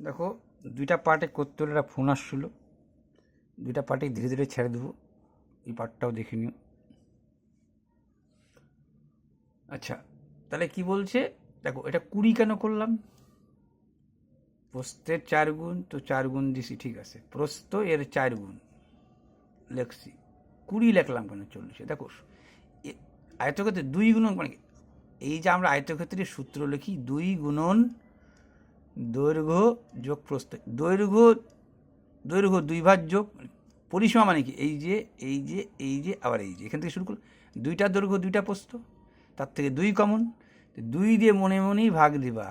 দেখো, দুইটা পার্টে করতে হলে একটা ফোন আসছিলো, দুইটা পার্টেই ধীরে ধীরে ছেড়ে দেবো। এই পার্টটাও দেখে নিও। আচ্ছা, তাহলে কি বলছে দেখো, এটা 20 কেন করলাম? প্রস্থের 4 গুণ, তো 4 গুণ দিছি, ঠিক আছে। প্রস্থ এর 4 গুণ লেখছি, 20 লিখলাম কেন 40? দেখো, আয়তক্ষেত্রে 2 গুণন মানে এই যে আমরা আয়তক্ষেত্রের সূত্র লিখি, 2 গুণন দৈর্ঘ্য যোগ প্রস্থ। দৈর্ঘ্য দৈর্ঘ্য 2 ভাগ যোগ পরিসীমা মানে কি, এই যে এই যে এই যে আবার এই যে, এখান থেকে শুরু করলাম। 2টা দৈর্ঘ্য 2টা প্রস্থ, তার থেকে 2 কমন, 2 দিয়ে মনে মনেই ভাগ দিবা।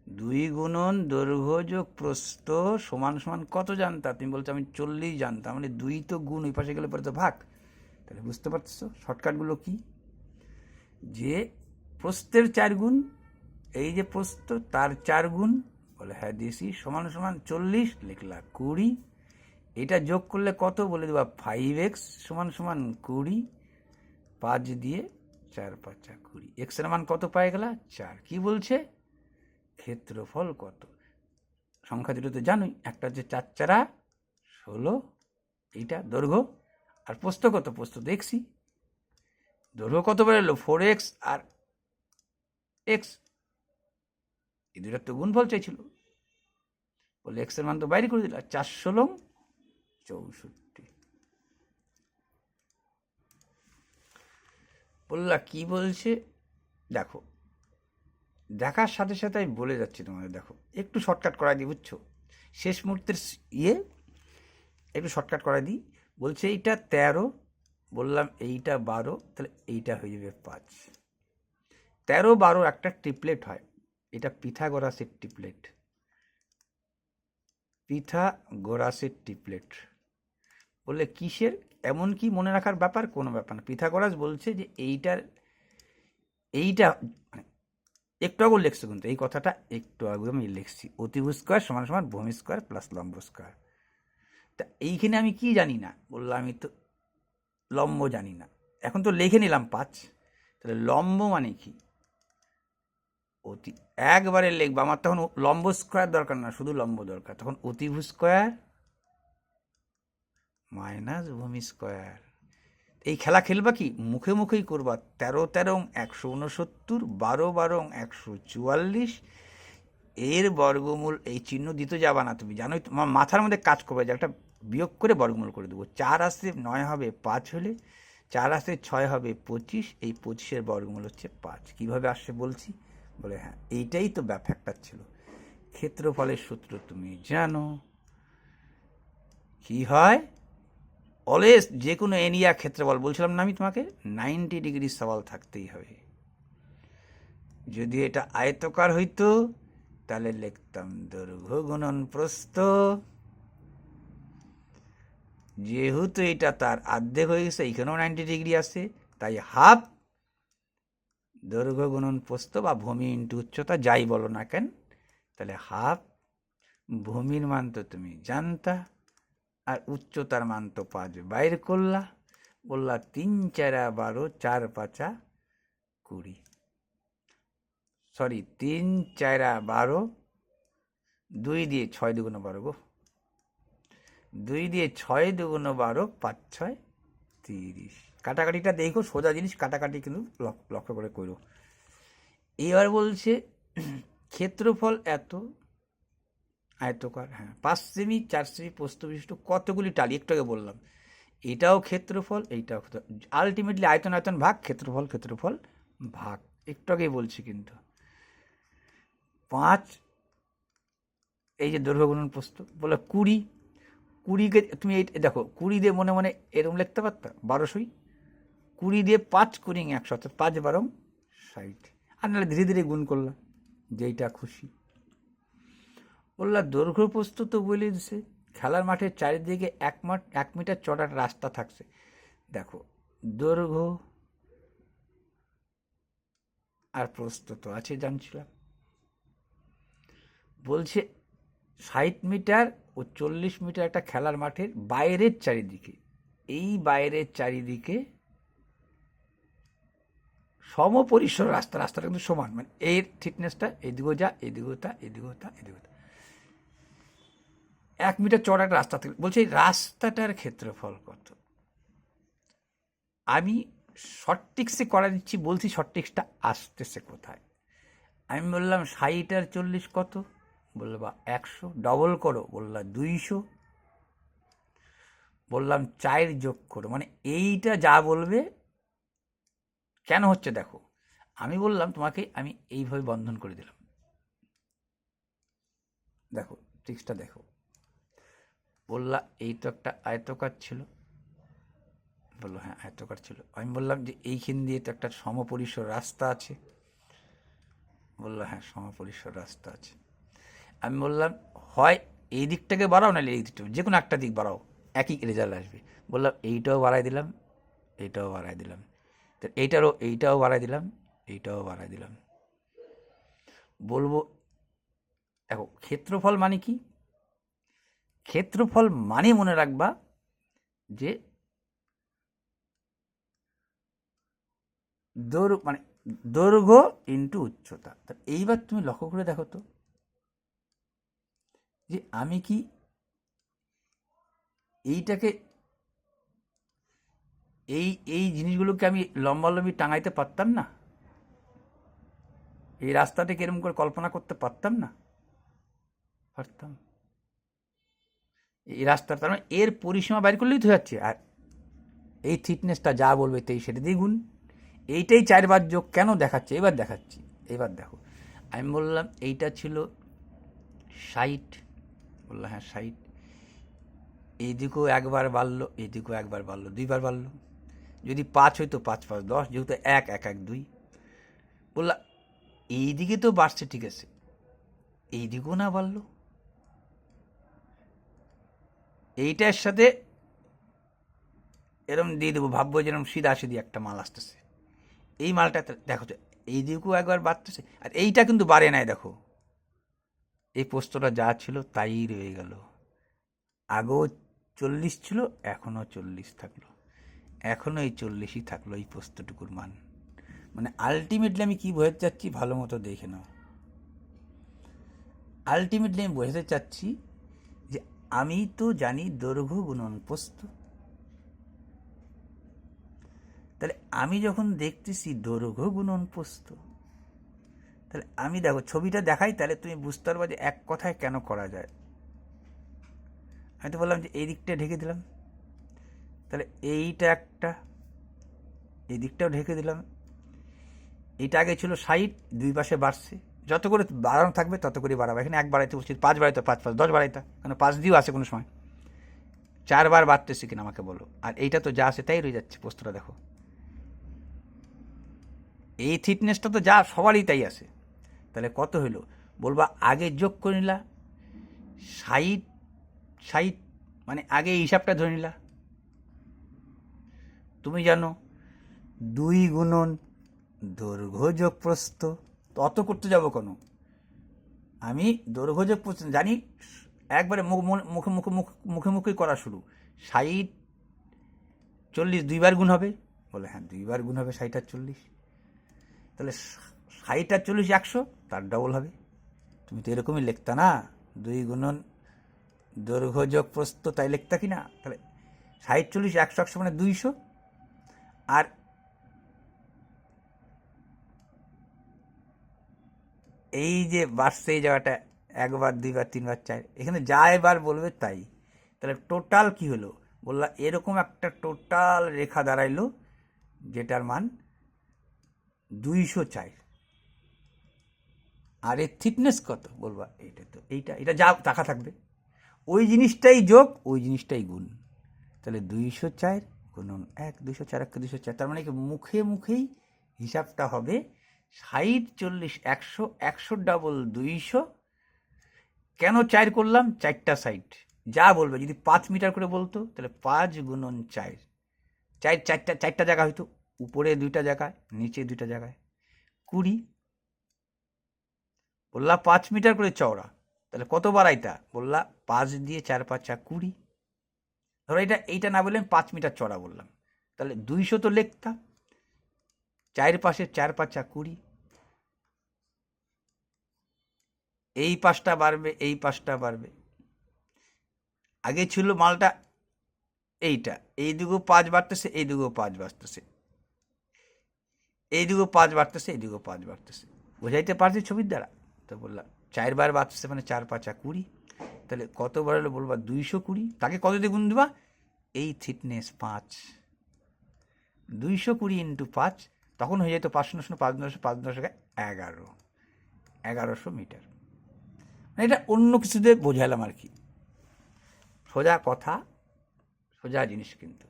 2 গুণন দৈর্ঘ্য যোগ প্রস্থ সমান সমান কত জানতা? তুমি বলছো আমি 40 জানতাম, মানে 2 তো গুণ, ওই পাশে গেলে পরে তো ভাগ। তাহলে বুঝতে পারছো শর্টকাটগুলো কি? যে প্রস্থের 4 গুণ, এই যে প্রস্থ তার 4 গুণ, বলে হ্যাঁ দিয়েছি, সমান সমান 40 লিখলা 20। এটা যোগ করলে কত বলে দেবা, 5x সমান সমান 20, 5 দিয়ে 4 5 20। এক্স এর মান কত পাই গেলা? 4। কি বলছে? ক্ষেত্রফল কত? সংখ্যা দুটো তো জানোই, একটা হচ্ছে 4 4 16, এইটা দৈর্ঘ্য, আর প্রস্থ কত? প্রস্থ দেখছি, দৈর্ঘ্য কত বেরোলো? 4x আর x, এই দুটার তো গুণফল চাইছিল, বলে এক্স এর মান তো বাইরে করে দিলা, 4 16 64। বললা কি বলছে দেখো, দেখার সাথে সাথে আমি বলে যাচ্ছি তোমাদের, দেখো একটু শর্টকাট করাই দিই, বুঝছো? শেষ মুহূর্তের একটু শর্টকাট করাই দিই। বলছে এইটা 13, বললাম এইটা 12, তাহলে এইটা হয়ে যাবে 5। 13 12 একটা ট্রিপলেট হয়, এটা পিথাগোরাসের ট্রিপলেট, পিথাগোরাসের ট্রিপলেট। বললে কিসের? এমন কি মনে রাখার ব্যাপার? কোনো ব্যাপার না। পিথাগোরাস বলছে যে এইটা মানে একটু আগে লিখছি, কিন্তু এই কথাটা একটু আগে আমি লিখছি, অতিভুজ স্কোয়ার সমান সমান ভূমি স্কোয়ার প্লাস লম্ব স্কোয়ার। তা এইখানে আমি কি জানি না? বললাম আমি তো লম্ব জানি না, এখন তো লিখে নিলাম 5। তাহলে লম্ব মানে কি? একবারে লিখবো, আমার তখন লম্ব স্কোয়ার দরকার না, শুধু লম্ব দরকার। তখন অতিভুজ স্কোয়ার মাইনাস ভূমি স্কোয়ার। এই খেলা খেলবা কি? মুখে মুখেই করবা। 13 13 169, 12 12 144, এর বর্গমূল, এই চিহ্ন দিতে যাবা না, তুমি জানোই, তোমার মাথার মধ্যে কাজ করবে যে একটা বিয়োগ করে বর্গমূল করে দেবো। 4 আসে 9 হবে 5 হলে, 4 আসে 6 হবে 25, এই 25-এর বর্গমূল হচ্ছে 5। কীভাবে আসছে বলছি? বলে হ্যাঁ, এইটাই তো ব্যাপারটা ছিল। ক্ষেত্রফলের সূত্র তুমি জানো, কি হয়? অলওয়েজ যে কোনো এরিয়া ক্ষেত্রফল, বলছিলাম না আমি তোমাকে, 90 ডিগ্রি সওয়াল থাকতেই হবে। যদি এটা আয়তকার হইতো তাহলে লিখতাম দৈর্ঘ্য গুণন প্রস্থ, যেহেতু এটা তার অর্ধেক হয়ে গেছে, এইখানেও 90 ডিগ্রি আছে, তাই হাফ দৈর্ঘ্য গুণন প্রস্থ, বা ভূমি ইন্টু উচ্চতা, যাই বলো না কেন, তাহলে হাফ। ভূমির মান তো তুমি জানতা, আর উচ্চতার মান তো 5 বাইর করলা। বললা 3 4 12, 4 5 20, সরি 3 4 12, 2 দিয়ে 6 2 12 গো, 2 দিয়ে 6 2 12, 5 6 30। কাটাকাটিটা দেখো, সোজা জিনিস, কাটাকাটি কিন্তু লক্ষ্য করে করো। এবার বলছে ক্ষেত্রফল এত, আয়তকার, হ্যাঁ 5 সেমি 4 সেমি প্রস্থ বিশিষ্ট কতগুলি টালি, একটু আগে বললাম, এটাও ক্ষেত্রফল, এইটাও আলটিমেটলি আয়তন আয়তন ভাগ ক্ষেত্রফল, ক্ষেত্রফল ভাগ, একটু আগেই বলছি। কিন্তু 5, এই যে দৈর্ঘ্য গুণন প্রস্থ, বলে 20, 20কে তুমি এই দেখো, 20 দিয়ে মনে মনে এরকম লিখতে পারতা 1200, 20 দিয়ে 5 কুড়ি 100, অর্থাৎ 5 12 60। আর নাহলে ধীরে ধীরে গুণ করলাম, যেইটা খুশি। বললা দৈর্ঘ্য প্রস্থ তো বলে দিছে, খেলার মাঠের চারিদিকে 1 মিটার চড়ার রাস্তা থাকছে। দেখো, দৈর্ঘ্য আর প্রস্থ তো আছে জানছিলাম। বলছে 60 মিটার ও 40 মিটার একটা খেলার মাঠের বাইরের চারিদিকে, এই বাইরের চারিদিকে সমপরিসর রাস্তা, রাস্তাটা কিন্তু সমান, মানে এর থিকনেসটা এদিকেও যা, এদিকেও তা, এদিকেও তা, এদিকেও তা। 1 মিটার চওড়া একটা রাস্তা থেকে বলছে এই রাস্তাটার ক্ষেত্রফল কত। আমি শর্টটিক্সে করা দিচ্ছি, বলছি শর্টটিক্সটা আসতেছে কোথায়। আমি বললাম 60 আর 40 কত, বললো বা 100, ডবল করো, বললাম 200, বললাম 4 যোগ করো, মানে এইটা যা বলবে কেন হচ্ছে দেখো। আমি বললাম তোমাকে আমি এইভাবে বন্ধন করে দিলাম, দেখো ট্রিক্সটা দেখো। বললা এই তো একটা আয়তকার ছিল, বললো হ্যাঁ আয়তকার ছিল। আমি বললাম যে এইখান দিয়ে তো একটা সমপরিসর রাস্তা আছে, বললো হ্যাঁ সমপরিসর রাস্তা আছে। আমি বললাম হয় এই দিকটাকে বাড়াও, নাহলে এই দিকটা, যে কোনো একটা দিক বাড়াও, একই রেজাল্ট আসবে। বললাম এইটাও বাড়াই দিলাম, এইটাও বাড়াই দিলাম, তো এইটাও বাড়াই দিলাম, এইটাও বাড়াই দিলাম। বলবো দেখো ক্ষেত্রফল মানে কি, ক্ষেত্রফল মানে মনে রাখবা যে মানে দৈর্ঘ্য ইন্টু উচ্চতা। তা এইবার তুমি লক্ষ্য করে দেখো তো যে আমি কি এইটাকে এই জিনিসগুলোকে আমি লম্বালম্বি টাঙাইতে পারতাম না, এই রাস্তাটাকে এরকম করে কল্পনা করতে পারতাম না, পারতাম। এই রাস্তা তার মানে এর পরিসীমা বাইর করলেই তো যাচ্ছে। আর এই থিকনেসটা যা বলবে তাই সেটা দিয়ে গুণ, এইটাই 4 বার যোগ কেন দেখাচ্ছে, এবার দেখাচ্ছি। এবার দেখো আমি বললাম এইটা ছিল 60, বললাম হ্যাঁ 60, এইদিকেও একবার বাড়লো, এইদিকেও একবার বাড়লো, 2 বার বাড়লো। যদি 5 হইতো 5 5 10, যেহেতু 1 1 1 2, বললাম এইদিকে তো বাড়ছে ঠিক আছে, এইদিকেও না বাড়লো, এইটার সাথে এরম দিয়ে দেবো, ভাববো যেরকম সিধা সিধি একটা মাল আসতেছে, এই মালটা দেখো তো এইদিকেও একবার বাড়তেছে, আর এইটা কিন্তু বাড়ে নাই, দেখো এই পোস্তটা যা ছিল তাই রয়ে গেল। আগেও 40 ছিল, এখনও 40 থাকলো, এখনও এই 40ই থাকলো এই পোস্তটুকুর মান। মানে আলটিমেটলি আমি কি বোঝাতে চাচ্ছি ভালো মতো দেখে নাও। আলটিমেটলি আমি বোঝাতে চাচ্ছি যে আমি তো জানি দৈর্ঘ্য গুণন পোস্ত, তাহলে আমি যখন দেখতেছি দৈর্ঘ্য গুণন পোস্ত, তাহলে আমি দেখো ছবিটা দেখাই, তাহলে তুমি বুঝতে পারবে যে এক কথায় কেন করা যায়। আমি তো বললাম যে এই দিকটা ঢেকে দিলাম, তাহলে এইটা একটা, এই দিকটাও ঢেকে দিলাম। এইটা আগে ছিল 60, 2 পাশে বাড়ছে, যত করে বাড়ানো থাকবে তত করে বাড়াবো। এখানে 1 বাড়াইতে উচিত, 5 বাড়াইতে 5 5 10 বাড়াইতা, কারণ 5 দিয়েও আছে কোনো সময়। 4 বার বাড়তেছে কিনা আমাকে বলো। আর এইটা তো যা আছে তাই রয়ে যাচ্ছে, পোস্তটা দেখো, এই থিকনেসটা তো যা সবারই তাই আছে। তাহলে কত হইলো, বলবা আগে যোগ করে নিলা 60 60, মানে আগে এই হিসাবটা ধরে নিলা। তুমি জানো 2 গুণন দৈর্ঘ্য যোগ প্রস্থ, তো অত করতে যাবো কেন, আমি দৈর্ঘ্য যোগ প্রস্থ জানি, একবারে মুখে মুখে মুখে মুখে করা শুরু। 60 40 2 বার গুণ হবে, বলে হ্যাঁ 2 বার গুণ হবে 60 আর 40, তাহলে 60 আর 40 100, তার ডবল হবে। তুমি তো এরকমই লিখতা না, 2 গুণন দৈর্ঘ্য যোগ প্রস্থ, তাই লিখতা কি না। তাহলে 60 40 100 100 মানে 200, আর এই যে বাড়ছে এই জায়গাটা 1 বার 2 বার 3 বার 4, এখানে যা এবার বলবে তাই। তাহলে টোটাল কি হলো, বললা এরকম একটা টোটাল রেখা দাঁড়াইলো যেটার মান 204। আর এর থিকনেস কত, বলবা এইটা, তো এইটা যা টাকা থাকবে ওই জিনিসটাই যোগ, ওই জিনিসটাই গুণ। তাহলে 204 গুণন 1, 204 1 204, তার মানে কি মুখে মুখেই হিসাবটা হবে 60 40 100, 100 ডাবল 200। কেন 4 করলাম, 4টা সাইড যা বলবে, যদি 5 মিটার করে বলতো তাহলে 5 গুণন 4, 4টা জায়গা হয়তো, উপরে 2টা জায়গায়, নিচে 2টা জায়গায়, 20। বললা 5 মিটার করে চওড়া, তাহলে কত বাড়াইতা, বললা 5 দিয়ে 4 5 20। ধরো এইটা না বললাম 5 মিটার চড়া বললাম, তাহলে 200 তো লিখতা, 4 পাশে 4 5 20, এই পাশটা বাড়বে এই পাশটা বাড়বে, আগে ছিল মালটা এইটা, এই দিকেও 5 বাড়তেছে, এই দিকেও 5 বাড়তেছে, এই দিকেও 5 বাড়তেছে, এই দিকেও 5 বাড়তেছে। বোঝাইতে পারছি ছবির দ্বারা? তো বললাম 4 বার বাড়তেছে মানে 4 5 20। তাহলে কত বাড়লে বলবা 220। তাকে কত দিয়ে গুণ দিবা? এই থিকনেস 5, 220 ইন্টু 5, তখন হয়ে যেত 500 500 500 1100 মিটার। এটা অন্য কিছুতে বোঝালাম আর কি, সোজা কথা, সোজা জিনিস। কিন্তু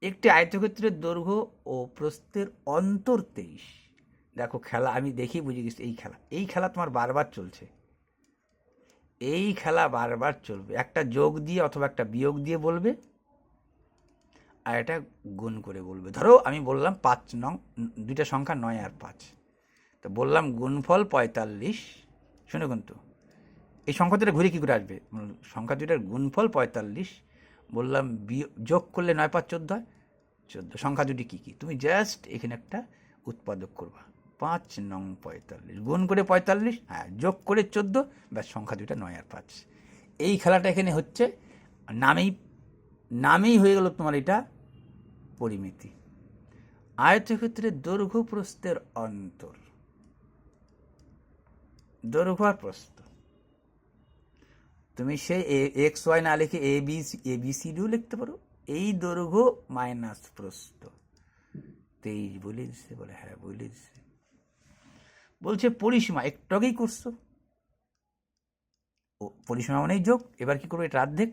একটি আয়তক্ষেত্রের দৈর্ঘ্য ও প্রস্থের অন্তর 23। দেখো খেলা আমি দেখি বুঝে গেছি। এই খেলা তোমার বারবার চলছে, এই খেলা বারবার চলবে। একটা যোগ দিয়ে অথবা একটা বিয়োগ দিয়ে বলবে, আর এটা গুণ করে বলবে। ধরো আমি বললাম 5 নং, দুইটা সংখ্যা 9 আর 5, তো বললাম গুণফল 45। শুনে কিন্তু এই সংখ্যা দুটা ঘুরে কী করে আসবে? সংখ্যা দুটার গুণফল 45, বললাম যোগ করলে 9 5 14 হয়, 14। সংখ্যা দুটি কী কী তুমি জাস্ট এখানে একটা উৎপাদক করবা। 5 নং 45 গুণ করে 45, হ্যাঁ যোগ করে 14, ব্যাস সংখ্যা দুটা 9 আর 5। এই খেলাটা এখানে হচ্ছে, নামেই হয়ে গেল তোমার এটা পরিমিতি। আয়তক্ষেত্রের দৈর্ঘ্য প্রস্থের অন্তর, দৈর্ঘ্য আর প্রস্থ, তুমি সেই এক্স ওয়াই না লিখে এবিসিডিও লিখতে পারো। এই দৈর্ঘ্য মাইনাস প্রস্থ 23 বলে দিচ্ছে। বলে হ্যাঁ বলে দিচ্ছে। বলছে পরিসীমা, একটু আগেই করছো, ও পরিসীমা মানেই যোগ। এবার কি করবো? এটা অর্ধেক।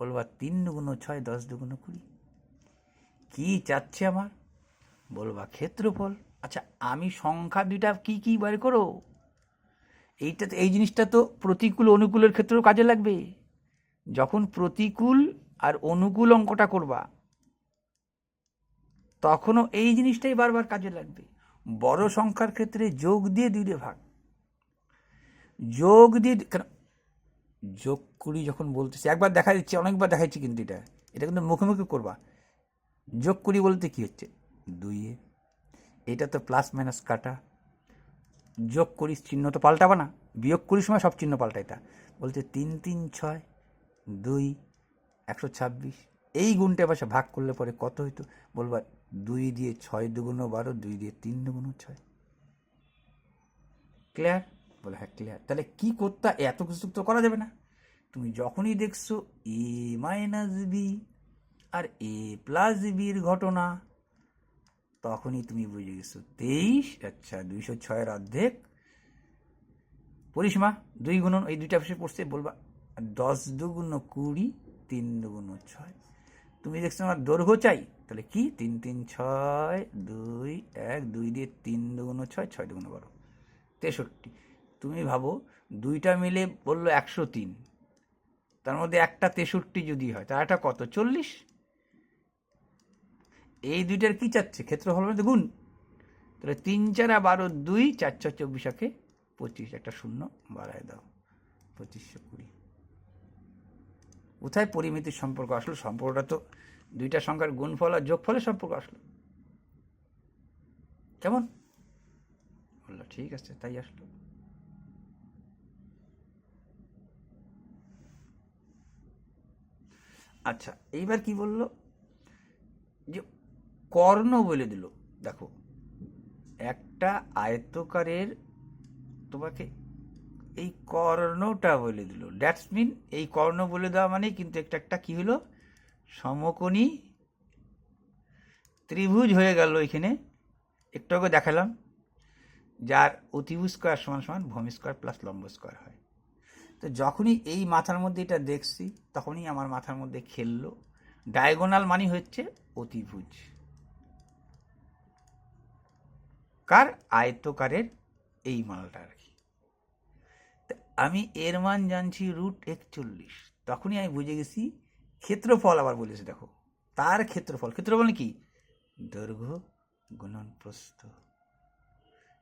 বলবা 3 দুগুণ 6, 10 দুগুণ 20। কি চাচ্ছে আমার? বলবা ক্ষেত্রফল। আচ্ছা আমি সংখ্যা দুইটা কি কি বার করো। এই জিনিসটা তো প্রতিকূল অনুকূলের ক্ষেত্রেও কাজে লাগবে। যখন প্রতিকূল আর অনুকূল অঙ্কটা করবা তখনও এই জিনিসটাই বারবার কাজে লাগবে। বড় সংখ্যার ক্ষেত্রে যোগ দিয়ে 2 ভাগ, যোগ দিয়ে কেন যোগ করি যখন বলতেছি, একবার দেখা দিচ্ছি, অনেকবার দেখাচ্ছি, কিন্তু এটা কিন্তু মুখে মুখে করবা। যোগ করি বলতে কি হচ্ছে? 2, এটা তো প্লাস মাইনাস কাটা। যোগ করি চিহ্ন তো পাল্টাবা না, বিয়োগ করির সময় সব চিহ্ন পাল্টায়। তা বলছে 3 3 6 2 126। এই গুণটা এবার ভাগ করলে পরে কত হইতো? বলবা 2 দিয়ে 6 দুগুণ 12, 2 দিয়ে 3 দুগুণ 6। ক্লিয়ার? বলে হ্যাঁ ক্লিয়ার। তাহলে কি করতে, এত কিছু তো করা যাবে না। তুমি যখনই দেখছো এ মাইনাস বি আর এ প্লাস বির ঘটনা, তখনই তুমি বুঝে গেছো 23। আচ্ছা 206 অর্ধেক পরিসীমা 2 গুণন, এই দুইটা বিষয় পড়ছে। বলবা 10 দুগুণ 20, 3 দুগুণ 6। তুমি দেখছো আমার দৈর্ঘ্য চাই, তাহলে কি 3 3 6 2 1, 2 দিয়ে 3 দুগুণ 6, 6 দুগুণ 12, 63। তুমি ভাবো দুইটা মিলে বললো 103, তার মধ্যে একটা 63 যদি হয় তার একটা কত? 40। এই দুইটার কি চাচ্ছে? ক্ষেত্রফল মধ্যে গুণ। তাহলে 3 4 12 2, 4 4 24, 25, একটা শূন্য বাড়ায় দাও, 2520। কোথায় পরিমিতির সম্পর্ক আসলো? সম্পর্কটা তো দুইটা সংখ্যার গুণফল আর যোগফলের সম্পর্ক আসলো। কেমন? বললো ঠিক আছে, তাই আসলো। আচ্ছা এইবার কি বললো? যে কর্ণ বলে দিল। দেখো একটা আয়তকারের তোমাকে এই কর্ণটা বলে দিল। দ্যাটস মিন এই কর্ণ বলে দেওয়া মানে কিন্তু একটা কি হলো? সমকোণী ত্রিভুজ হয়ে গেল। এখানে একটু আগে দেখালাম, যার অতিভুজ স্কয়ার সমান সমান ভূমি স্কয়ার প্লাস লম্ব স্কয়ার হয়। তো যখনই এই মাথার মধ্যে এটা দেখছি, তখনই আমার মাথার মধ্যে খেললো ডায়াগোনাল মানে হচ্ছে অতিভুজ। কার? আয়তকারের এই মালটা আর কি। আমি এর মান জানছি √41। তখনই আমি বুঝে গেছি ক্ষেত্রফল। আবার বলেছে দেখো তার ক্ষেত্রফল। ক্ষেত্রফল কি? দৈর্ঘ্য গুণন প্রস্থ।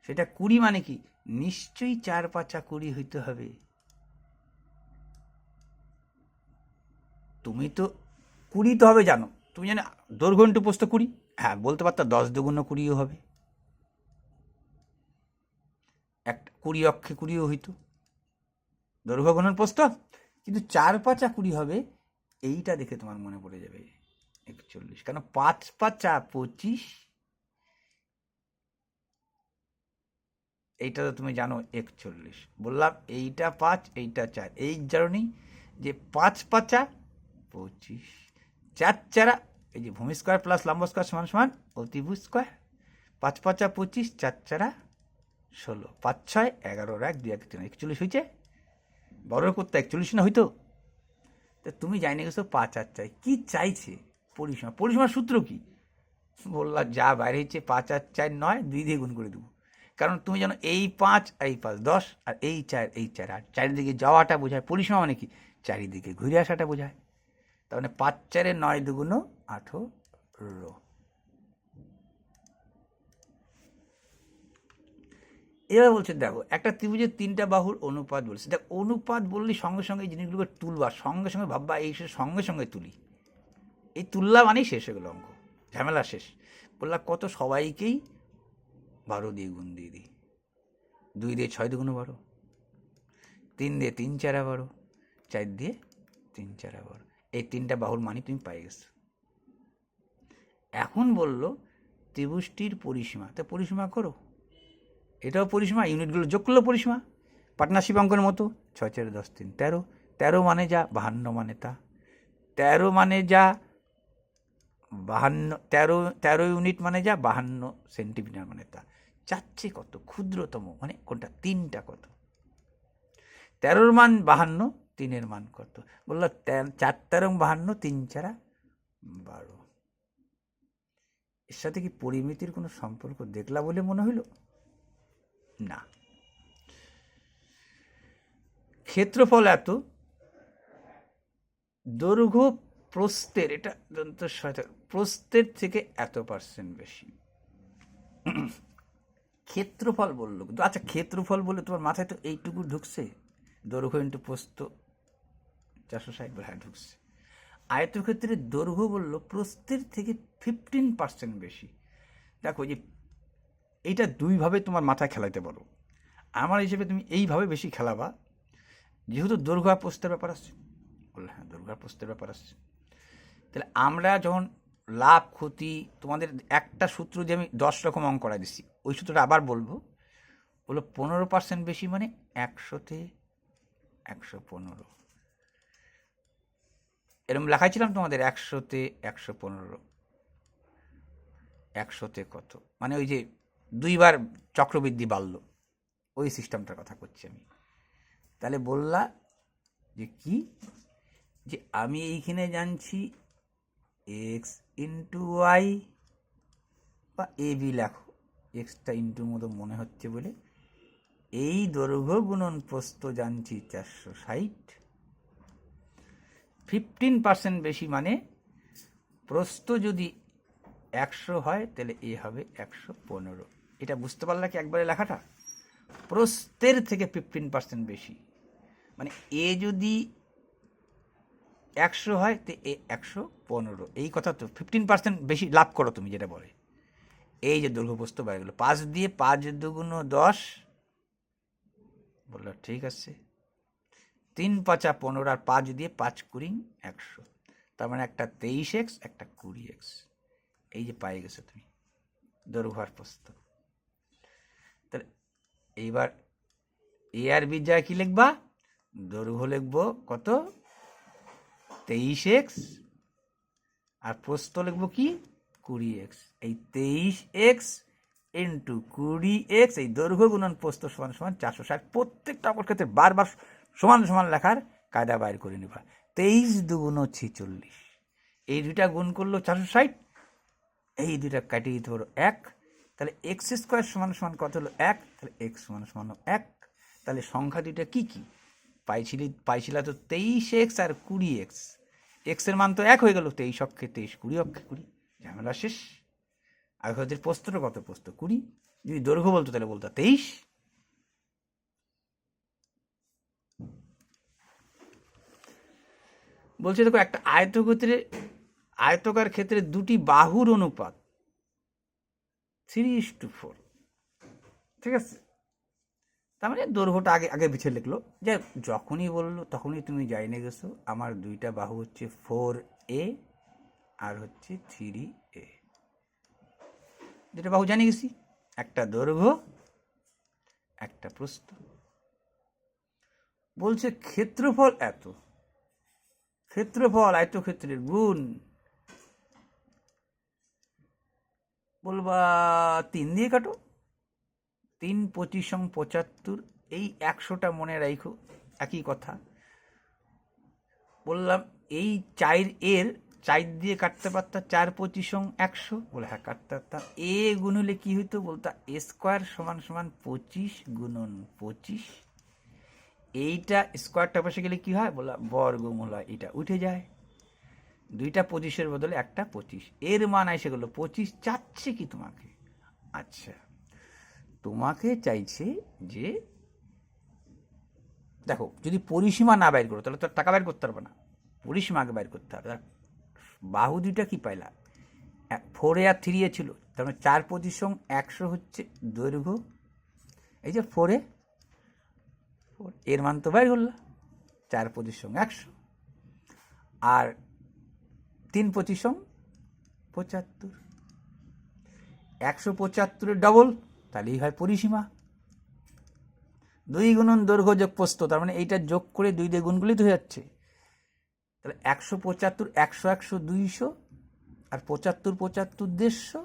সেটা 20 মানে কি? নিশ্চয়ই 4 5 20 হইতে হবে। তুমি তো 20 তো হবে জানো, তুমি জানো দৈর্ঘ্য ইন্টু প্রস্থ 20। হ্যাঁ বলতে পারতো 10 দুগুণ 20 হবে, একটা 20 অক্ষে 20 হইতো দৈর্ঘ্য গুণন প্রস্থ। কিন্তু 4 5 20 হবে, এইটা দেখে তোমার মনে পড়ে যাবে 41, কেন 5 5 25, এইটা তো তুমি জানো 41। বললাম এইটা 5 এইটা 4, এই জানি যে 5 5 25, 4 4, এই যে ভূমি স্কোয়ার প্লাস লম্ব স্কোয়ার সমান সমান অতিভুজ স্কোয়ার, 5 5 25, 4 4 16, 5 6 11 1 2 1 3, 41 হয়েছে। বড় করতে 41 না হইতো? তো তুমি জানি গেছো 5 আর চাই, কি চাইছে পরিসীমা, পরিসীমার সূত্র কি? বললাম যা বাইরে হচ্ছে 5 আর 4 9, 2 দিয়ে গুণ করে দেবো। কারণ তুমি জানো এই 5 এই 5 10, আর এই 4 এই 4 8, চারিদিকে যাওয়াটা বোঝায়। পরিসীমা মানে কি? চারিদিকে ঘুরে আসাটা বোঝায়। তার মানে 5 4 9 2 18। এবার বলছে দেখো একটা ত্রিভুজের 3টা বাহুর অনুপাত বলছে। দেখ অনুপাত বললি সঙ্গে সঙ্গে এই জিনিসগুলোকে তুলবা, সঙ্গে সঙ্গে ভাববা এই সঙ্গে সঙ্গে তুলি, এই তুললা মানেই শেষ হয়ে গেল অঙ্ক, ঝামেলা শেষ। বললাম কত, সবাইকেই 12 দিয়ে গুণ দিয়ে দিই। 2 দিয়ে 6 2 12, 3 দিয়ে 3 4 12, 4 দিয়ে 3 4 12, এই 3টা বাহুর মানই তুমি পাই গেছো। এখন বললো ত্রিভুজটির পরিসীমা, তা পরিসীমা করো। এটাও পরিসীমা, ইউনিটগুলো যোগ করলেও পরিসীমা, পার্টনারশিপ অঙ্কের মতো। 6 4 10 3 13, 13 মানে যা 52 মানে তা, 13 মানে যা 52, 13 ইউনিট মানে যা 52 সেন্টিমিটার মানে তা। চাচ্ছে কত ক্ষুদ্রতম, মানে কোনটা 3টা কত? 13-র মান 52, 3-এর মান কত? বললো 4 13 52, 3 4 12। এর সাথে কি পরিমিতির কোনো সম্পর্ক দেখলা বলে মনে হইল? না। ক্ষেত্রফল এত, দৈর্ঘ্য প্রস্থের, এটা প্রস্থের থেকে এত % বেশি। ক্ষেত্রফল বললো, আচ্ছা ক্ষেত্রফল বলে তোমার মাথায় তো এইটুকু ঢুকছে, দৈর্ঘ্য ইন্টু প্রস্থ 460 বলে, হ্যাঁ ঢুকছে। আয়তক্ষেত্রের দৈর্ঘ্য বললো প্রস্থের থেকে 15% বেশি। দেখো যে এইটা দুইভাবে তোমার মাথায় খেলাইতে পারো। আমার হিসেবে তুমি এইভাবে বেশি খেলাবা, যেহেতু দৈর্ঘ্য আর প্রস্থের ব্যাপার আসছে। বললে হ্যাঁ দৈর্ঘ্য আর প্রস্থের ব্যাপার আসছে। তাহলে আমরা যখন লাভ ক্ষতি, তোমাদের একটা সূত্র দিয়ে আমি 10 রকম অঙ্ক করা দিচ্ছি, ওই সূত্রটা আবার বলবো। বললো 15% বেশি মানে 100-তে 115, এরকম লেখাইছিলাম তোমাদের। 100-তে 115, 100-তে কত, মানে ওই যে 2বার চক্রবৃদ্ধি বাড়ল, ওই সিস্টেমটার কথা করছি আমি। তাহলে বললা যে কি, যে আমি এইখানে জানছি এক্স ইন্টু ওয়াই, বা এ বি লেখো, এক্সটা ইন্টুর মতো মনে হচ্ছে বলে, এই দৈর্ঘ্য গুণন প্রস্থ জানছি 460, 15% বেশি মানে প্রস্থ যদি 100 হয় তাহলে এ হবে 115। এটা বুঝতে পারলা কি একবারে লেখাটা? প্রস্থের থেকে 15% বেশি মানে এ যদি 100 হয় তো এ 115, এই কথা তো। 15% বেশি লাভ করো তুমি, যেটা বলে। এই যে দৈর্ঘ্য প্রস্থ বাইরে গেলো, 5 দিয়ে 5 2 10, বললো ঠিক আছে। 3 5 15, আর 5 দিয়ে 5 20 100, তার মানে একটা 23x একটা 20x, এই যে পাই গেছো তুমি দৈর্ঘ্য আর প্রস্থ। তাহলে এইবার এ আর বি যায় কি লিখবা? দৈর্ঘ্য লিখবো কত? 23x, আর প্রস্থ লিখবো কি? 20x। এই 23x ইন্টু 20x, এই দৈর্ঘ্য গুণন প্রস্থ সমান সমান 460। প্রত্যেকটা অঙ্কের ক্ষেত্রে বারবার সমান সমান লেখার কায়দা বাইর করে নিবা। 23 2 46, এই দুইটা গুণ করলো 460, এই দুইটা কাটিয়ে দিতে পারো 1, তাহলে এক্স স্কোয়ার সমান সমান কত হলো? 1, তাহলে এক্স সমান সমান 1। তাহলে সংখ্যা দুইটা কি কি পাইছিলা তো 23x আর 20x, এক্সের মান তো 1 হয়ে গেল, 23 অক্ষে 23, 20 অক্ষে 20, ঝামেলা শেষ। আর ওদের প্রস্থটা কত? প্রস্থ 20, যদি দৈর্ঘ্য বলতো তাহলে বলতো 23। বলছে দেখো একটা আয়তকার ক্ষেত্রে দুটি বাহুর অনুপাত 3:4, ঠিক আছে? তার মানে দৈর্ঘ্যটা আগে আগে পিছিয়ে লিখলো, যে যখনই বললো তখনই তুমি জানিয়ে গেছো আমার দুইটা বাহু হচ্ছে 4A আর হচ্ছে 3A, যেটা বাহু জানিয়ে গেছি, একটা দৈর্ঘ্য একটা প্রস্থ। বলছে ক্ষেত্রফল এত, ক্ষেত্রফল আয়তক্ষেত্রের গুণ, বলবা 3 দিয়ে কাটো, 3 25 75, এই 100টা মনে রাখো, একই কথা। বললাম এই 4 দিয়ে কাটতে পারতাম, 4 25 100, বলে হ্যাঁ কাটতে পারতাম। এ গুণ হলে কি হইতো, বলতা এ স্কোয়ার সমান সমান 25 গুণন 25, এইটা স্কোয়ারটা পাশে গেলে কি হয়, বলা বর্গমূল হয়, এটা উঠে যায়, দুইটা 25-এর বদলে একটা 25, এর মান এসে গেল 25। চাচ্ছে কি তোমাকে, আচ্ছা তোমাকে চাইছে যে দেখো যদি পরিসীমা না বাইর করো তাহলে তো টাকা বাইর করতে পারবে না, পরিসীমা আগে বাইর করতে হবে। বাহু দুইটা কি পাইলা, 4A আর 3A ছিল, তার মানে 4 25 100 হচ্ছে দৈর্ঘ্য, এই যে 4A, এর মান তো বাইর করলা 4 25 100, আর 3 25 75, 175-এর ডবল, তাহলেই হয় পরিসীমা। 2 গুণন দৈর্ঘ্য যোগ প্রস্থ, তার মানে এইটা যোগ করে 2 দিয়ে গুণগুলি তো হয়ে যাচ্ছে, তাহলে 175 100 100 200, আর 75 75 150,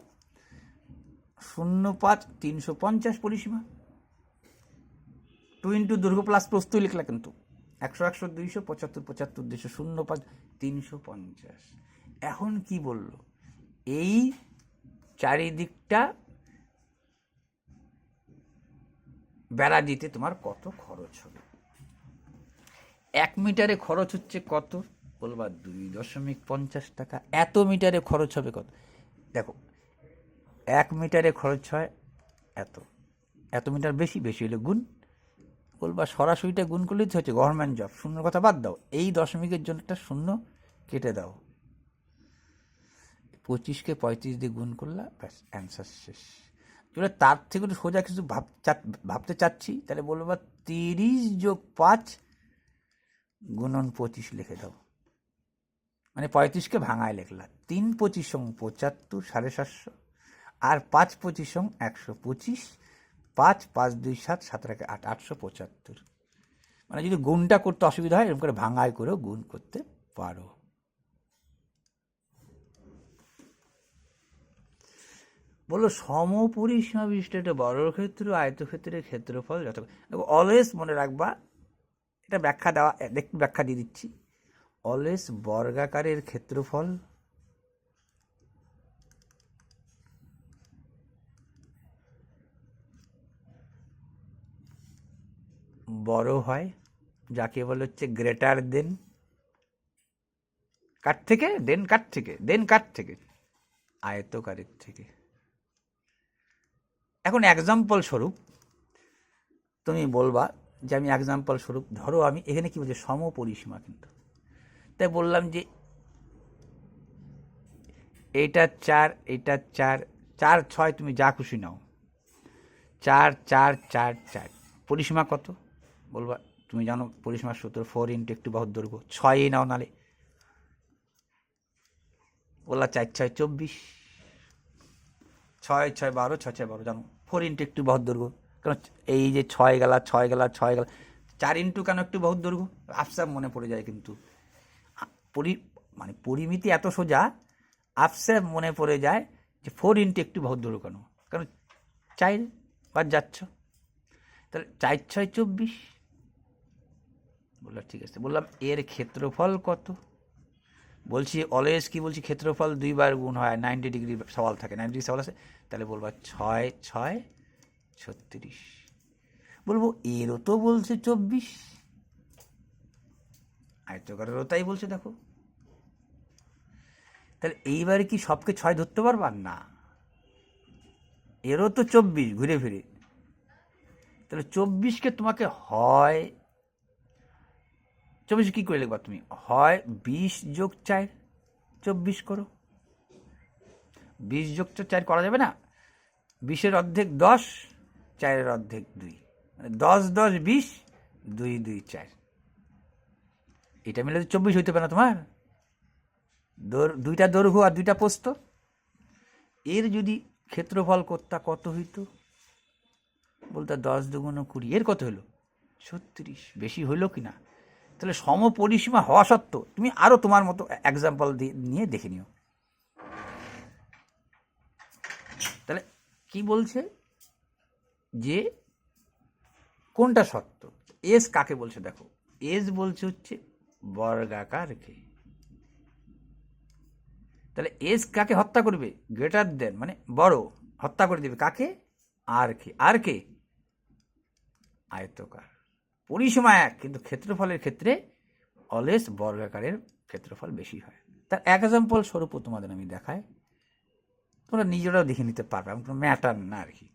05 350 পরিসীমা। 2 ইন্টু দৈর্ঘ্য প্লাস প্রস্থই লিখলা, কিন্তু 100 100 200 75 75 200 05 350। এখন কি বললো, এই চারিদিকটা বেড়া দিতে তোমার কত খরচ হবে। 1 মিটারে খরচ হচ্ছে কত, বলবা 2.50 টাকা। এত মিটারে খরচ হবে কত, দেখো 1 মিটারে খরচ হয় এত, এত মিটার বেশি, বেশি হলে গুণ, বলবা সরাসরিটা গুণ করলেই তো হচ্ছে, গভর্নমেন্ট জব, শূন্যর কথা বাদ দাও, এই দশমিকের জন্য একটা শূন্য কেটে দাও, 25-কে 35 দিয়ে গুণ করলা, ব্যাস অ্যান্সার শেষ। এবার তার থেকে একটু সোজা কিছু ভাবতে চাচ্ছি, তাহলে বলবা 30 যোগ 5 গুণন 25 লিখে দাও, মানে 35-কে ভাঙায় লিখলা, 3 25 75 750, আর 5 25 125, 5 5 2 7 7 1 8 875। মানে যদি গুণটা করতে অসুবিধা হয় এরকম করে ভাঙায় করেও গুণ করতে পারো। বললো সমপরিসীমা বিশিষ্ট একটা বর্গক্ষেত্র আয়তক্ষেত্রের ক্ষেত্রফল যত, অলওয়েজ মনে রাখবা, এটা ব্যাখ্যা দেওয়া, একটু ব্যাখ্যা দিয়ে দিচ্ছি। অলওয়েজ বর্গাকারের ক্ষেত্রফল বড় হয়, যাকে বলে হচ্ছে গ্রেটার দেন কার থেকে, দেন কার থেকে, আয়তকারের থেকে। এখন এক্সাম্পল স্বরূপ তুমি বলবা যে আমি এক্সাম্পল স্বরূপ, ধরো আমি এখানে কি বলছি সমপরিসীমা, কিন্তু তাই বললাম যে এইটা 4 এইটা 4 4 6 তুমি যা খুশি নাও, 4 4 4 4, পরিসীমা কত, বলবা তুমি জানো পরিসীমার সূত্র 4 ইন্টু একটু বাহুর দৈর্ঘ্য, 6 নাও, নালে বললা 4 6 24, 6 6 12 6 6 12, জানো 4 ইন্টু একটু বাহুর দৈর্ঘ্য, কারণ এই যে 6 গেলা 6 গেলা 6 গেলা, 4 ইন্টু কেন একটু বাহুর দৈর্ঘ্য, আফসাব মনে পড়ে যায়, কিন্তু মানে পরিমিতি এত সোজা, আফসাব মনে পড়ে যায় যে 4 ইন্টু একটু বাহুর দৈর্ঘ্য কেন, কারণ 4 বার যাচ্ছ, তাহলে 4 6 24। বললাম ঠিক আছে, বললাম এর ক্ষেত্রফল কত, বলছি অলওয়েজ কি বলছি, ক্ষেত্রফল 2 বার গুণ হয়, 90 ডিগ্রি সওয়াল থাকে, 90 ডিগ্রি সওয়াল আছে, তাহলে বলবা 6 6 36। বলবো এরও তো বলছে 24, আয়তকারেরও তাই বলছে, দেখো তাহলে এইবারে কি সবকে 6 ধরতে পারবা না, এরও তো 24 ঘুরে ফিরে, তাহলে 24-কে তোমাকে হয় 24 কি করে লিখবা তুমি, হয় 20 যোগ 4 24 করো, 20 যোগ 4 করা যাবে না, 20-এর অর্ধেক 10, 4-এর অর্ধেক 2, 10 10 20, 2 2 4, এটা মিলে তো 24 হইতে পারে না তোমার? দুইটা দৈর্ঘ্য আর দুইটা প্রস্থ। এর যদি ক্ষেত্রফল করতা কত হইতো? বলতে 10 দুগুণ 20, এর কত হলো? 36। বেশি হইল কি না? তাহলে সমপরিসীমা হওয়া সত্ত্বেও তুমি আরও তোমার মতো এক্সাম্পল নিয়ে দেখে নিও। তাহলে কি বলছে যে কোনটা সত্য? এস কাকে বলছে দেখো, এস বলছে হচ্ছে বর্গাকারকে। তাহলে এস কাকে হত্যা করবে? গ্রেটার দেন মানে বড়, হত্যা করে দেবে কাকে? আর কে? আর কে? আয়তকার। পরিসীমা এক, কিন্তু ক্ষেত্রফলের ক্ষেত্রে অলওয়েজ বর্গাকারের ক্ষেত্রফল বেশি হয়। তার এক্সাম্পল স্বরূপ তোমাদের আমি দেখাই, তোমরা নিজেরাও দেখে নিতে পারবে, আমি কোনো ম্যাটার না আর কি।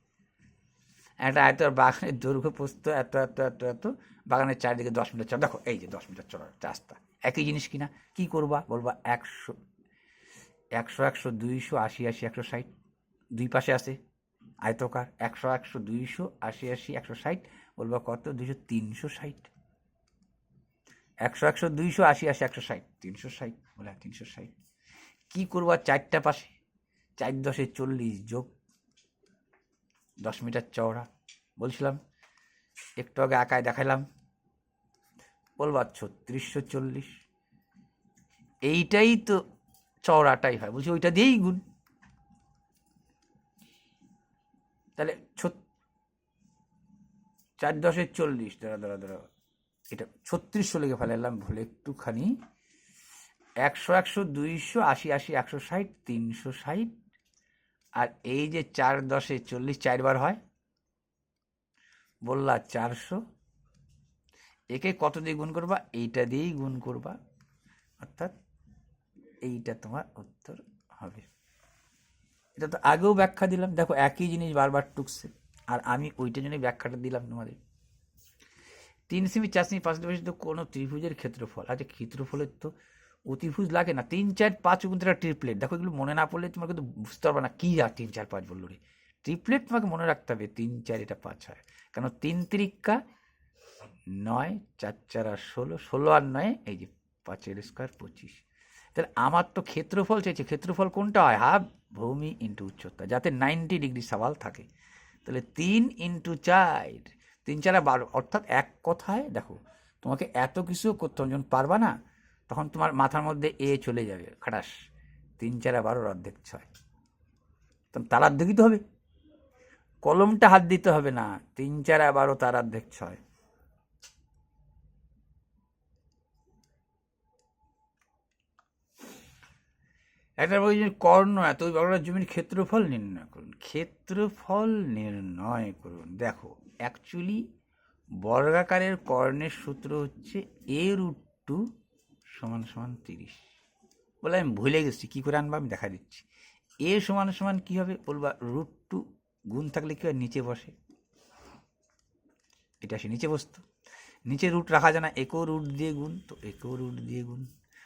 একটা আয়তার বাগানের দৈর্ঘ্য প্রস্থ এত এত এত এত, বাগানের চারিদিকে 10 মিটার চড়া, দেখো এই যে 10 মিটার চড়ার রাস্তা, একই জিনিস কিনা? কি করবা? বলবা 100 100 100 200 80 80 160, দুই পাশে আছে আয়তকার। 100 100 200 80 80 160, বলবা কত? 200 360। 100 100 200 80 80 160, 360, বলে 360। কি করবা? চারটা পাশে 4 10 40 যোগ 10 মিটার চওড়া, বলছিলাম একটু আগে আঁকায় দেখাইলাম, বলবা 3640। এইটাই তো চওড়াটাই হয়, বলছি ওইটা দিয়েই গুণ। তাহলে 4 10 40, দাঁড়া এটা 3600 লিখে ফেলাম ভুলে একটুখানি। 100 100 200 80 80 160 360, আর এই যে 4 10 40 4 বার হয়, বললা 400। একে কত দিয়ে গুণ করবা? এইটা দিয়েই গুণ করবা, অর্থাৎ এইটা তোমার উত্তর হবে। এটা তো আগেও ব্যাখ্যা দিলাম, দেখো একই জিনিস বারবার টুকছে, আর আমি ওইটার জন্য ব্যাখ্যাটা দিলাম তোমাদের। 3 সেমি 4 সেমি 5 সেমি তো কোনো ত্রিভুজের ক্ষেত্রফল। আচ্ছা ক্ষেত্রফলের তো অতিভুজ লাগে না, 3 4 5 কিন্তু একটা ট্রিপলেট। দেখো এগুলো মনে না পড়লে তোমার কিন্তু বুঝতে পারবে না কি আর 3 4 5 বললো রে। ট্রিপলেট তোমাকে মনে রাখতে হবে, 3 4 এটা 5 হয়, কেন 3 তিরিক্কা 9, 4 4 আর 16, 16 আর 9 এই যে 5 স্কোয়ার 25। তাহলে আমার তো ক্ষেত্রফল চাইছে, ক্ষেত্রফল কোনটা হয়? হাফ ভূমি ইন্টু উচ্চতা, যাতে 90 ডিগ্রি সওয়াল থাকে। তাহলে 3 ইন্টু 4, 3 4 12, অর্থাৎ এক কথায় দেখো তোমাকে এত কিছু করতে হবে, যখন পারবা না তখন তোমার মাথার মধ্যে এ চলে যাবে খাটাস। 3 4 12 অর্ধেক 6, তখন তার অর্ধেকই তো হবে, কলমটা হাত দিতে হবে না। 3 4 12 তার অর্ধেক 6। একটা বলছি কর্ণ এত, ওই বড় জমির ক্ষেত্রফল নির্ণয় করুন। ক্ষেত্রফল নির্ণয় করুন, দেখো অ্যাকচুয়ালি বর্গাকারের কর্ণের সূত্র হচ্ছে a√2 সমান সমান 30। বলে আমি ভুলে গেছি, কী করে আনবা আমি দেখা দিচ্ছি। এ সমান সমান কী হবে? বলবা √2 গুণ থাকলে কী হয়? নিচে বসে, এটা সে নিচে বসতো, নিচে রুট রাখা যায় না, একেও রুট দিয়ে গুণ, তো একেও রুট দিয়ে গুণ।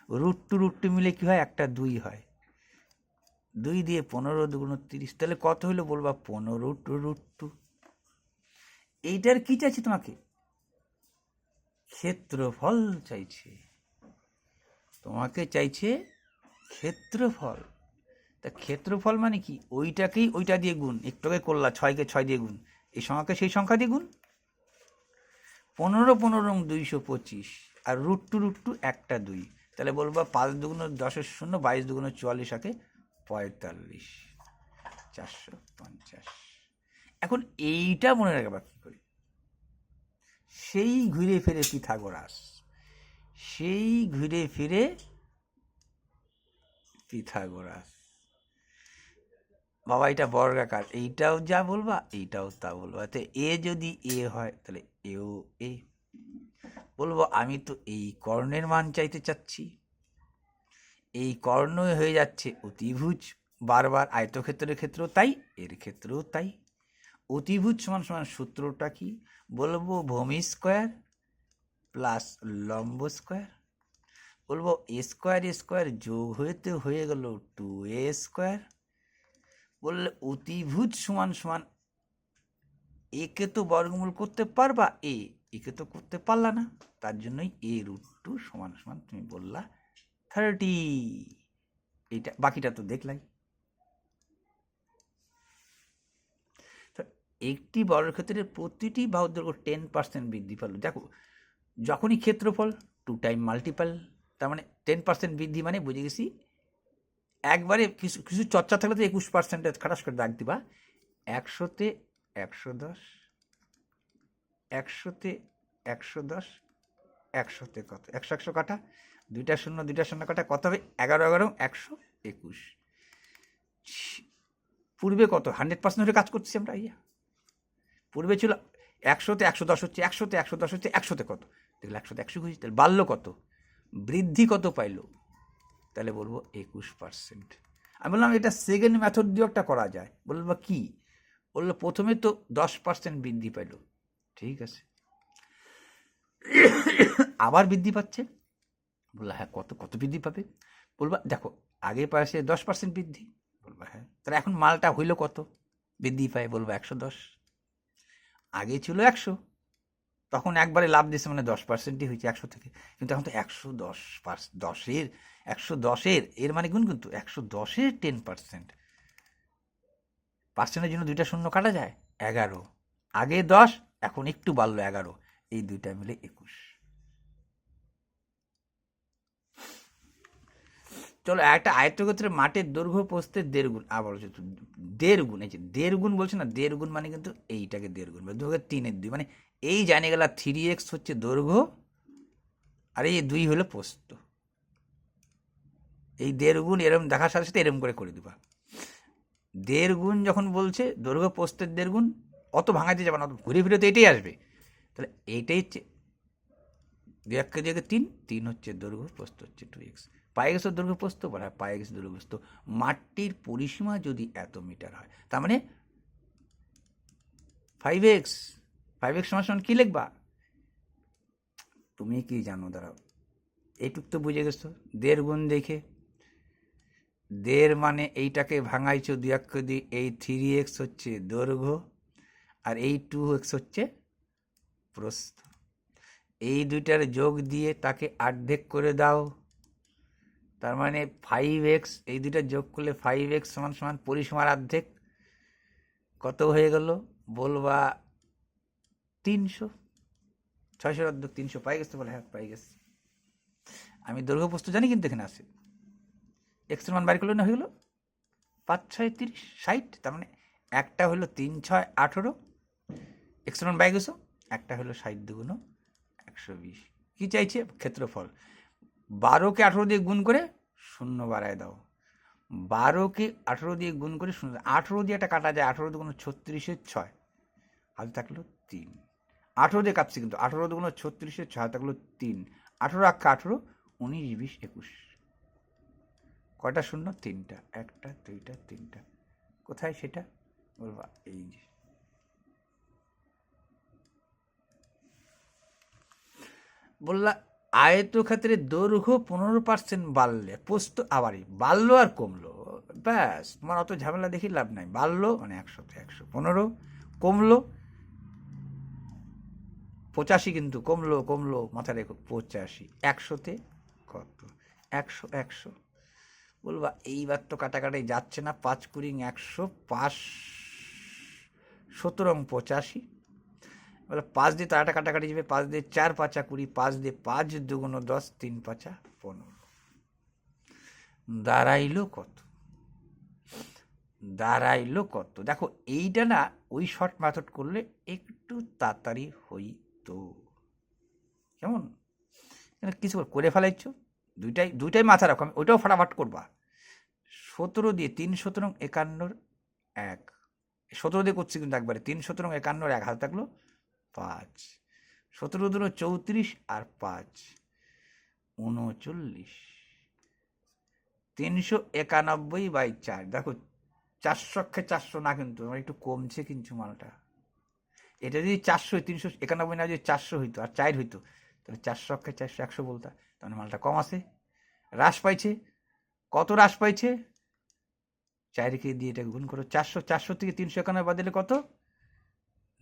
√2 মিলে কী হয়? একটা 2 হয়, 2 দিয়ে 15 2 30, তাহলে কত হইলো? বলবা 15√2। এইটার কি চাইছে তোমাকে? ক্ষেত্রফল চাইছে, তোমাকে চাইছে ক্ষেত্রফল। তা ক্ষেত্রফল মানে কি? ওইটাকেই ওইটা দিয়ে গুণ, একটু আগে করলা 6কে 6 দিয়ে গুণ, এই সংখ্যাকে সেই সংখ্যা দিয়ে গুণ। 15 15 225, আর √2 একটা 2, তাহলে বলবা 5 2 10 0, 22 2 44, আগে 45, 450। এখন এইটা মনে রাখবা কি করে? সেই ঘুরে ফিরে পিথাগোরাস, সেই ঘুরে ফিরে পিথাগোরাস। বাবা এটা বর্গাকার, এইটাও যা বলবা এইটাও তা বলবা। তো এ যদি এ হয় তাহলে এও এ। বলবো আমি তো এই কর্ণের মান চাইতে চাচ্ছি, এই কর্ণ হয়ে যাচ্ছে অতিভুজ বারবার, আয়তক্ষেত্রের ক্ষেত্রেও তাই, এর ক্ষেত্রেও তাই। অতিভুজ সমান সমান সূত্রটা কি? বলবো ভূমি স্কোয়ার প্লাস লম্ব স্কোয়ার। বলবো এ স্কোয়ার স্কোয়ার যোগ হইতে হয়ে গেল 2a স্কোয়ার। বললে অতিভুজ সমান সমান একে তো বর্গমূল করতে পারবা, একে তো করতে পারলা না, তার জন্যই a√2 সমান সমান তুমি বললা 30। এইটা বাকিটা তো দেখলাই। একটি বর্গক্ষেত্রের প্রতিটি বাহুর দৈর্ঘ্য 10% বৃদ্ধি পেল। দেখো যখনই ক্ষেত্রফল 2 টাইম মাল্টিপল, তার মানে 10% বৃদ্ধি, মানে বুঝে গেছি একবারে কিছু কিছু চর্চা থাকলে তো 21% খাটাস করে দাগ দিবা। 100-তে 110, 100-তে 110, 100-তে কত, 100 কাটা, 2টা শূন্য কাটা, কত হবে 11 121। পূর্বে কত 100% হলে কাজ করছি আমরা, পূর্বে ছিল 100-তে 110 হচ্ছে, 100-তে 110 হচ্ছে, 100-তে কত দেখলে 100-তে 100 হয়েছে, তাহলে বাড়লো কত, বৃদ্ধি কত পাইলো, তাহলে বলবো 21%। আমি বললাম এটা সেকেন্ড মেথড দিয়ে একটা করা যায়, বলবো কি, বললো প্রথমে তো 10% বৃদ্ধি পাইলো, ঠিক আছে, আবার বৃদ্ধি পাচ্ছে, বললো হ্যাঁ কত কত বৃদ্ধি পাবে, বলবা দেখো আগে পাশে 10% বৃদ্ধি, বলবা হ্যাঁ, তাহলে এখন মালটা হইলো কত বৃদ্ধি পায়, বলবো 110। আগে ছিল 100, তখন একবারে লাভ দিচ্ছে, মানে 10%ই হয়েছে 100 থেকে, কিন্তু এখন তো 110-এর এর মানে গুণ, কিন্তু 110-এর 10%, পার্সেন্টের জন্য 2টা শূন্য কাটা যায়, 11, আগে 10 এখন একটু বাড়লো 11, এই 2টা মিলে 21। চলো একটা আয়তক্ষেত্রের মাঠের দৈর্ঘ্য প্রস্থের 1.5 গুণ, আবার 1.5 গুণ, এই যে 1.5 গুণ বলছে না, 1.5 গুণ মানে কিন্তু এইটাকে 1.5 গুণ, 2-3-2, মানে এই জানে গেল 3x হচ্ছে দৈর্ঘ্য, আর এই 2 হলো প্রস্থ, এই 1.5 গুণ এরম দেখার সাথে সাথে এরম করে দিবা। 1.5 গুণ যখন বলছে দৈর্ঘ্য প্রস্থের 1.5 গুণ, অত ভাঙাতে যাবে না, ঘুরে ফিরে তো এটাই আসবে, তাহলে এইটাই হচ্ছে 2 3 হচ্ছে দৈর্ঘ্য, প্রস্থ হচ্ছে 2x, পাইগেস দৈর্ঘ্য প্রস্থ বলা হয়, পাইগেস দৈর্ঘ্য প্রস্থ। মাঠটির পরিসীমা যদি এত মিটার হয়, তার মানে 5x, 5x সমান কি লিখবা, তুমি কি জানো, দাঁড়াও এইটুক তো বুঝে গেছো, 1.5 গুণ দেখে 1.5 মানে এইটাকে ভাঙাইছো 2 এই 3x হচ্ছে দৈর্ঘ্য, আর এই 2x হচ্ছে প্রস্থ, এই দুইটার যোগ দিয়ে তাকে অর্ধেক করে দাও, তার মানে 5x, এই দুইটা যোগ করলে 5x সমান সমান পরিসীমার অর্ধেক, কত হয়ে গেল বলবা 300, 600 অর্ধেক 300, পাই গেছে, বলে হ্যাঁ পাই গেছে, আমি দৈর্ঘ্য প্রস্থ জানি, কিন্তু এখানে আছে এক্স এর মান বাইর করলে না হয়ে গেল 5-6 30 60, তার মানে একটা হলো 3-6 18, এক্স এর মান বাইর গেছো, একটা হলো 60-2 120, কি চাইছে ক্ষেত্রফল, 12কে 18 দিয়ে গুণ করে 0 বাড়ায় দাও, 12কে 18 দিয়ে গুণ করে 0, 18 দিয়ে একটা কাটা যায়, 18 2 36-এর 6, হাতে থাকলো 3, 18 দিয়ে কাটছি, কিন্তু 18 2 36-এর 6 থাকলো 3, 18 আক্ষা 18, 19 20 21, কয়টা শূন্য, 3টা, 1টা 2টা 3টা, কোথায় সেটা বলবা, এই যে বললা আয়তক্ষেত্রের দৈর্ঘ্য 15% বাড়লে প্রস্থ আবারই বাড়লো আর কমলো, ব্যাস, তোমার অত ঝামেলা দেখি লাভ নাই, বাড়লো মানে 100-তে 115, কমলো 85, কিন্তু কমলো মাথা রেখো 85, 100-তে কত 100 100, বলবা এইবার তো কাটাকাটি যাচ্ছে না, 5 20 100, 5 17 85, বলে 5 দিয়ে তারাটা কাটাকাটি যাবে, 5 দিয়ে 4 5 20, 5 দিয়ে 5 2 10, 3 5 15, দাঁড়াইলো কত, দেখো এইটা না ওই শর্ট মেথড করলে একটু তাড়াতাড়ি হইতো, কেমন, কিছু করে ফেলাইছো, দুইটাই মাথা রাখো, আমি ওইটাও ফাটাফাট করবা, 17 দিয়ে 3 17 51 1, 17 দিয়ে করছি কিন্তু একবারে, 3 17 51 1 হাতে থাকলো 5, 17 2 34 আর 5 39, 391/4, দেখো 400 না, কিন্তু আমার একটু কমছে কিন্তু মালটা, এটা যদি 400 391 না যদি 400 হইতো আর 4 হইতো, তাহলে 400 100 বলতা, তাহলে মালটা কম আছে, হ্রাস পাইছে, কত হ্রাস পাইছে, 4কে দিয়ে এটা গুণ করো, 400 থেকে 391 বাদ দিলে কত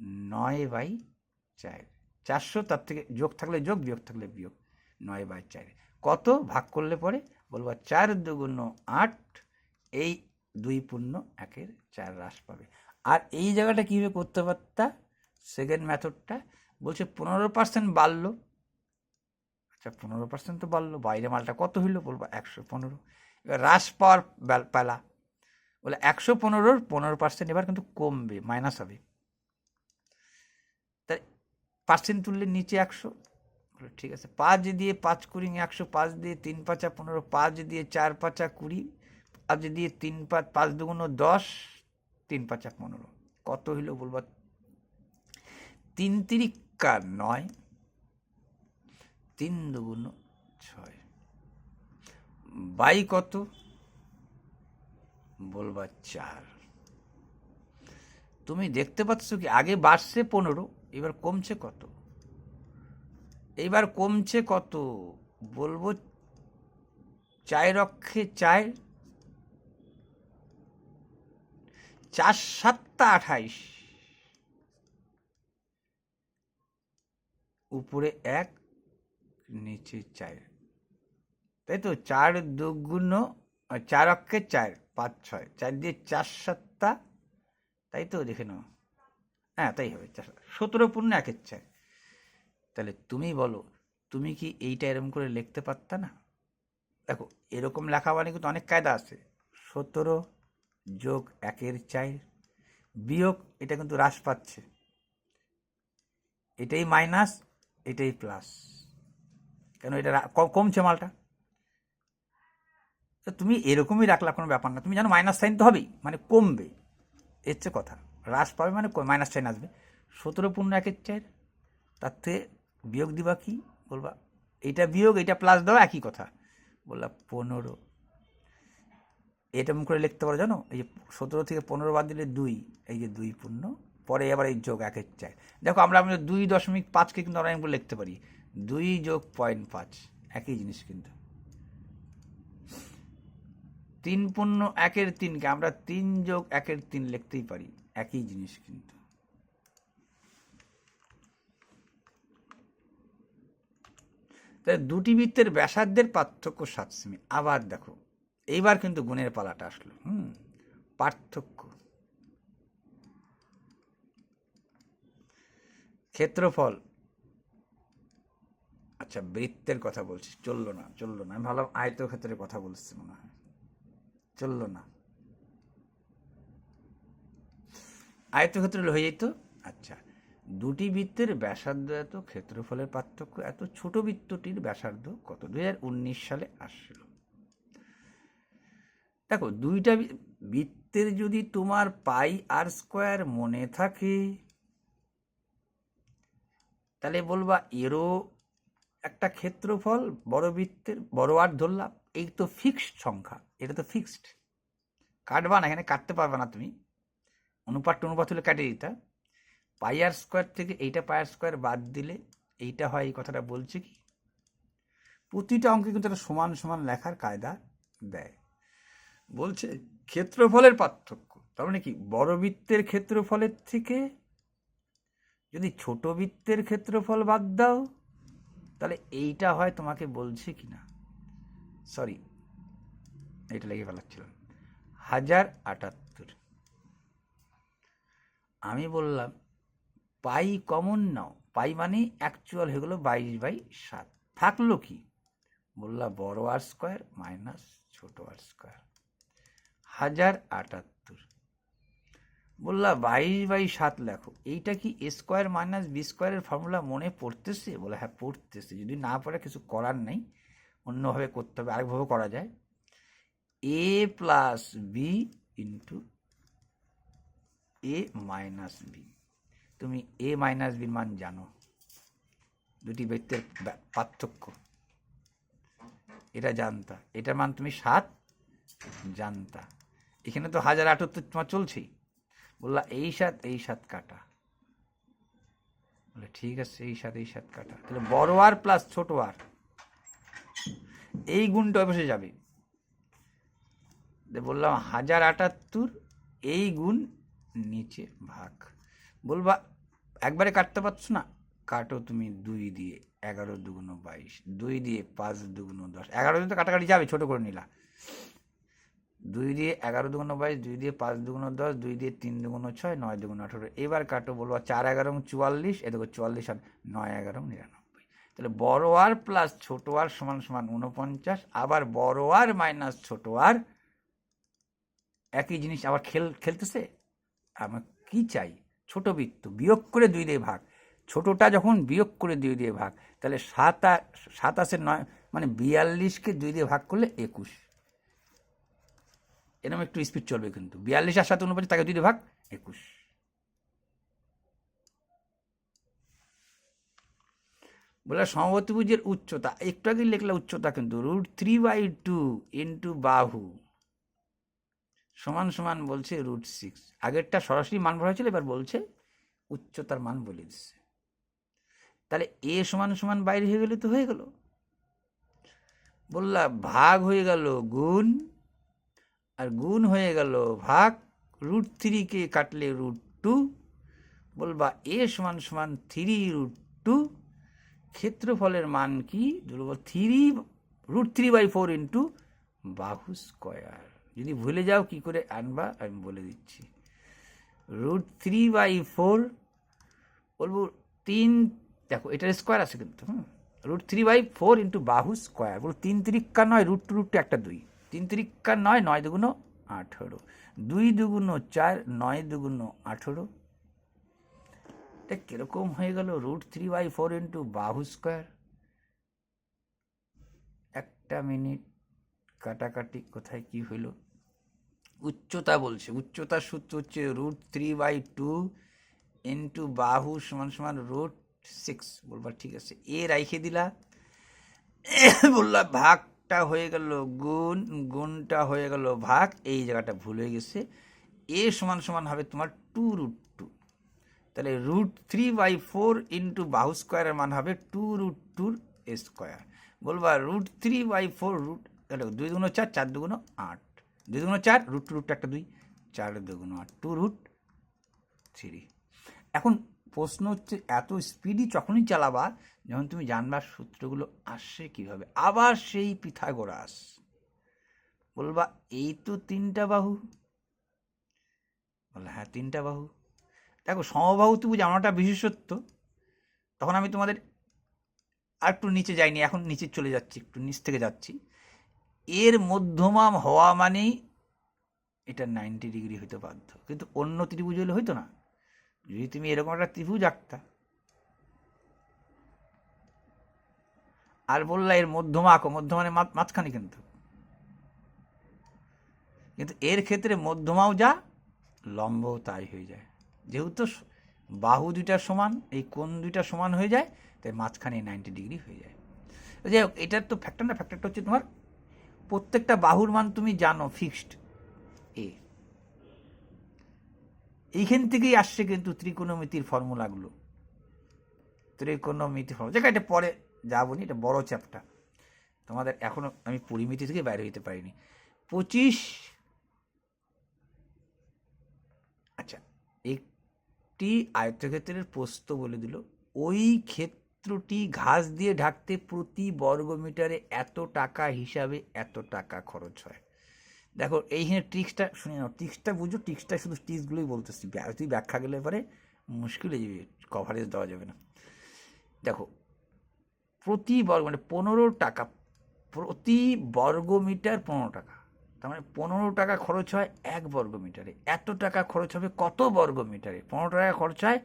9/4। 400 তার থেকে যোগ থাকলে যোগ, বিয়োগ থাকলে বিয়োগ। 9/4 কত ভাগ করলে পরে বলবো 4 দুগুণ 8, এই 2 × 1 হ্রাস পাবে। আর এই জায়গাটা কীভাবে করতে পারতা, সেকেন্ড মেথডটা বলছে 15% বাড়লো। আচ্ছা 15% তো বাড়লো, বাইরে মালটা কত হইলো, বলবো 115। এবার হ্রাস পাওয়ার পালা, বলে 115-র 15% এবার কিন্তু কমবে, মাইনাস হবে। তাই পার্সেন্ট তুললে নিচে 100। ঠিক আছে, 5 দিয়ে 5 কুড়ি 100, 5 দিয়ে 3 5 15, 5 দিয়ে 4 5 20, 5 দিয়ে 3 5, 5 দুগুণ 10, 3 5 15, কত হইল বলবো 3 তিরিকা 9, 3 দুগুণ 6, বাই কত বলবা 4। তুমি দেখতে পাচ্ছ কি আগে বাড়ছে 15, এবার কমছে কত, এইবার কমছে কত বলবো 4 অক্ষে 4, 4 7 28, উপরে 1 নিচে 4, তাই তো। 4 দুগুণ 4 অক্ষে 4, 5 6, 4 দিয়ে 4 7, তাই তো, দেখে নাও। হ্যাঁ তাই হবে, 17 পূর্ণ 1/4। তাহলে তুমি বলো, তুমি কি এইটা এরকম করে লিখতে পারতা না? দেখো এরকম লেখা মানে কিন্তু অনেক কায়দা আছে। 17 যোগ 1/4 বিয়োগ, এটা কিন্তু হ্রাস পাচ্ছে, এটাই মাইনাস, এটাই প্লাস, কেন এটা কমছে মালটা। তো তুমি এরকমই রাখলা, কোনো ব্যাপার না। তুমি জানো মাইনাস সাইন তো হবেই, মানে কমবে, এর চেয়ে কথা। হ্রাস পাবে মানে মাইনাস সাইন আসবে। 17 পূর্ণ 1/4, তার থেকে বিয়োগ দিবা কি বলবা, এইটা বিয়োগ এইটা প্লাস দাও, একই কথা। বললা 15, এটা করে লিখতে পারো জানো, এই যে 17 থেকে 15 বাদ দিলে 2, এই যে 2 পূর্ণ, পরে আবার এই যোগ 1/4। দেখো আমরা 2.5কে কিন্তু আমরা এরকম লিখতে পারি 2 যোগ 0.5, একই জিনিস কিন্তু। 3 পূর্ণ 1/3কে আমরা 3 যোগ 1/3 লিখতেই পারি, একই জিনিস কিন্তু। তাই দুটি বৃত্তের ব্যাসার্ধের পার্থক্য 7 সেমি। আবার দেখো এইবার কিন্তু গুণের পালাটা আসলো। পার্থক্য, ক্ষেত্রফল। আচ্ছা বৃত্তের কথা বলছি, চললো না আমি ভালো আয়তক্ষেত্রের কথা বলছি মনে হয়, চললো না। আয়তক্ষেত্র হয়ে যেত। আচ্ছা, দুটি বৃত্তের ব্যাসার্ধ এত, ক্ষেত্রফলের পার্থক্য এত, ছোট বৃত্তটির ব্যাসার্ধ কত 2019 সালে আসছিল। দেখো দুইটা বৃত্তের যদি তোমার πr² মনে থাকে, তাহলে বলবা এরও একটা ক্ষেত্রফল, বড় বৃত্তের বড় আর ধরলাম, এই তো ফিক্সড সংখ্যা, এটা তো ফিক্সড, কাটবা না, এখানে কাটতে পারবে না তুমি, অনুপাত হলে কাটে দিতা। πr² থেকে এইটা πr² বাদ দিলে এইটা হয়, এই কথাটা বলছে কি প্রতিটা অঙ্কে কিন্তু একটা সমান সমান লেখার কায়দা দেয়। বলছে ক্ষেত্রফলের পার্থক্য, তার মানে কি বড় বৃত্তের ক্ষেত্রফলের থেকে যদি ছোট বৃত্তের ক্ষেত্রফল বাদ দাও, তাহলে এইটা হয় তোমাকে বলছে কিনা, সরি এটা লেগে ফেলাচ্ছিলাম 1078। আমি বললাম পাই কমন নাও, পাই মানে অ্যাকচুয়াল হয়ে গেলো 22/7, থাকলো কি বললা বড় r² মাইনাস ছোট r², 1078। বললা 22/7 লেখো, এইটা কি a² মাইনাস b² ফর্মুলা মনে পড়তেছে? বলে হ্যাঁ পড়তেছে। যদি না পড়ে কিছু করার নেই, অন্যভাবে করতে হবে, আরেকভাবে করা যায়। a plus B into a minus বি। তুমি a মাইনাস বির মান জানো, দুটি বৃত্তের পার্থক্য, এটা জানতা, এটার মান তুমি 7 জানতা। এখানে তো 1078 তোমার চলছেই। বললা এই 7 কাটা, বলে ঠিক আছে এই 7 কাটা, তাহলে বড় আর প্লাস ছোট আর, এই গুণটা অবশ্যই যাবে। বললাম 1078 এই গুণ নিচে ভাগ, বলবা একবারে কাটতে পারছো না, কাটো তুমি 2 দিয়ে, 11 দুগুণ 22, 2 দিয়ে 5 দুগুণ 10, 11 দিয়ে তো কাটাকাটি যাবে, ছোট করে নিলা। 2 দিয়ে 11 দুগুণ 22, 2 দিয়ে 5 দুগুণ 10, 2 দিয়ে 3 দুগুণ 6, 9 দুগুণ 18। এবার কাটো, বলবো 4 11 44, এ দেখো 44 আর 9 11 99। তাহলে বড় আর প্লাস ছোট আর সমান সমান 49, আবার বড় আর মাইনাস ছোট আর একই জিনিস আবার খেলতেছে। আমার কি চাই? ছোট বৃত্ত, বিয়োগ করে 2 দিয়ে ভাগ। ছোটটা যখন বিয়োগ করে 2 দিয়ে ভাগ, তাহলে 27 9 মানে 42কে 2 দিয়ে ভাগ করলে 21। এরকম একটু স্পিড চলবে কিন্তু। 42 আর 7 49, তাকে 2 দিয়ে ভাগ, 21। বলে সমবাহুত্রিভুজের উচ্চতা, একটু আগে লিখলে উচ্চতা, কিন্তু √3/2 ইন্টু বাহু সমান সমান বলছে √6। আগেরটা সরাসরি মান বলা হয়েছিল, এবার বলছে উচ্চতার মান বলে দিচ্ছে। তাহলে এ সমান সমান বাইরে হয়ে গেলে তো হয়ে গেল। বললা ভাগ হয়ে গেল গুণ, আর গুণ হয়ে গেল ভাগ। √3কে কাটলে √2, বলবা এ সমান সমান 3√2। ক্ষেত্রফলের মান কি? বলবো √3/4 ইন্টু বাহু স্কয়ার। যদি ভুলে যাও কি করে আনবা আমি বলে দিচ্ছি। √3/4 বলবো 3, দেখো এটার স্কোয়ার আছে কিন্তু, √3/4 ইন্টু বাহু স্কোয়ার। বলো 3 3 9, √2 একটা 2, 3 3 9, 9 দুগুণ 18, 2 দুগুণ 4, 9 দুগুণ 18। এটা কিরকম হয়ে গেল? √3/4 ইন্টু বাহু স্কোয়ার। একটা মিনিট, কাটাকাটি কোথায় কি হইল? উচ্চতা বলছে, উচ্চতার সূত্র হচ্ছে √3/2 ইন্টু বাহু সমান সমান √6। বলবা ঠিক আছে, এ রাইখে দিলা, বললা ভাগটা হয়ে গেল গুণ, গুণটা হয়ে গেল ভাগ, এই জায়গাটা ভুল হয়ে গেছে। এ সমান সমান হবে তোমার 2√2। তাহলে √3/4 ইন্টু বাহু স্কোয়ারের মান হবে 2√2 স্কোয়ার। বলবা √3/4 তাহলে 2 দুগুণ 4, 4 দুগুণ 8, 2 দুগুণ 4, √2 একটা 2, 4 দুগুণ 8, 2√3। এখন প্রশ্ন হচ্ছে, এত স্পিডই যখনই চালাবা, যখন তুমি জানবা সূত্রগুলো আসছে কিভাবে। আবার সেই পিথাগোরাস। বলবা এই তো 3টা বাহু। বললা হ্যাঁ 3টা বাহু। দেখো সমবাহু ত্রিভুজ আমারটা বিশেষত্ব, তখন আমি তোমাদের আর একটু নিচে যাইনি, এখন নিচে চলে যাচ্ছি, একটু নিচ থেকে যাচ্ছি। এর মধ্যমান হওয়া মানেই এটা 90 ডিগ্রি হইতে বাধ্য, কিন্তু অন্য ত্রিভুজ হলে হইতো না। যদি তুমি এরকম একটা ত্রিভুজ আঁকতা আর বললা এর মধ্যমা আঁকো, মধ্যমানে মাঝখানে, কিন্তু এর ক্ষেত্রে মধ্যমাও যা, লম্বও তাই হয়ে যায়। যেহেতু বাহু দুইটার সমান, এই কোণ দুইটা সমান হয়ে যায়, তাই মাঝখানে 90 ডিগ্রি হয়ে যায়। যাই হোক, এটার তো ফ্যাক্টর না, ফ্যাক্টরটা হচ্ছে তোমার প্রত্যেকটা বাহুর মান তুমি জানো ফিক্সড এ। এইখান থেকেই আসছে কিন্তু ত্রিকোণমিতির ফর্মুলাগুলো, ত্রিকোণমিতি ফর্মুলা, যেটা এটা পরে যাবো নি, এটা বড় চ্যাপ্টার। তোমাদের এখনো আমি পরিমিতি থেকে বাইরে হইতে পারিনি। 25, আচ্ছা, একটি আয়তক্ষেত্রের প্রস্থ বলে দিল, ওই ক্ষেত্রটি ঘাস দিয়ে ঢাকতে প্রতি বর্গমিটারে এত টাকা হিসাবে এত টাকা খরচ হয়। দেখো এইখানে ট্রিক্সটা শুনে নাও, ট্রিক্সটা বুঝো, ট্রিক্সটা শুধু ট্রিক্সগুলোই বলতেছি, তুই ব্যাখ্যা গেলে পরে মুশকিল হয়ে যাবে, কভারেজ দেওয়া যাবে না। দেখো প্রতি বর্গ মানে 15 টাকা, প্রতি বর্গমিটার 15 টাকা, তার মানে 15 টাকা খরচ হয় 1 বর্গমিটারে। এত টাকা খরচ হবে কত বর্গমিটারে? 15 টাকা খরচ হয়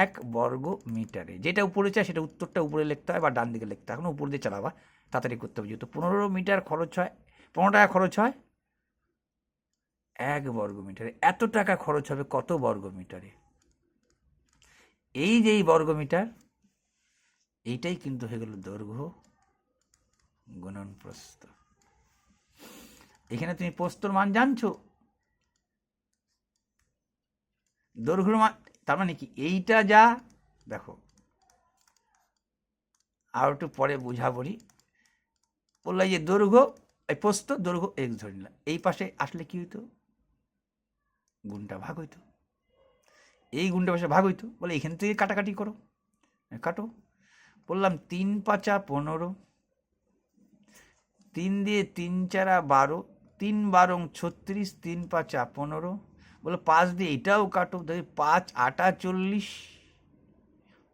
1 বর্গমিটারে। যেটা উপরে চায় সেটা উত্তরটা উপরে লিখতে হয় বা ডান দিকে লিখতে হয়, এখন উপর দিয়ে চালাবা, তাড়াতাড়ি করতে হবে। যেহেতু 15 মিটার খরচ হয়, 15 টাকা খরচ হয় 1 বর্গমিটারে, এত টাকা খরচ হবে কত বর্গমিটারে? এই যে এই বর্গমিটার, এইটাই কিন্তু হয়ে গেল দৈর্ঘ্য গুণন প্রস্থ। এখানে তুমি প্রস্থর মান জানছো, দৈর্ঘ্যের মান, তার মানে কি এইটা যা, দেখো আর একটু পরে বুঝা বলি। বললো যে দৈর্ঘ্য, এই প্রস্থ, দৈর্ঘ্য x ধরে নিলাম, এই পাশে আসলে কি হইতো? গুণটা ভাগ হইতো। এই গুণটা পাশে ভাগ হইতো, বলে এখান থেকে কাটাকাটি করো, কাটো। বললাম 3 5 15, 3 দিয়ে 3 4 12, 3 12 36, 3 5 15। বলে 5 দিয়ে এটাও কাটো, দেখি 5 8 40,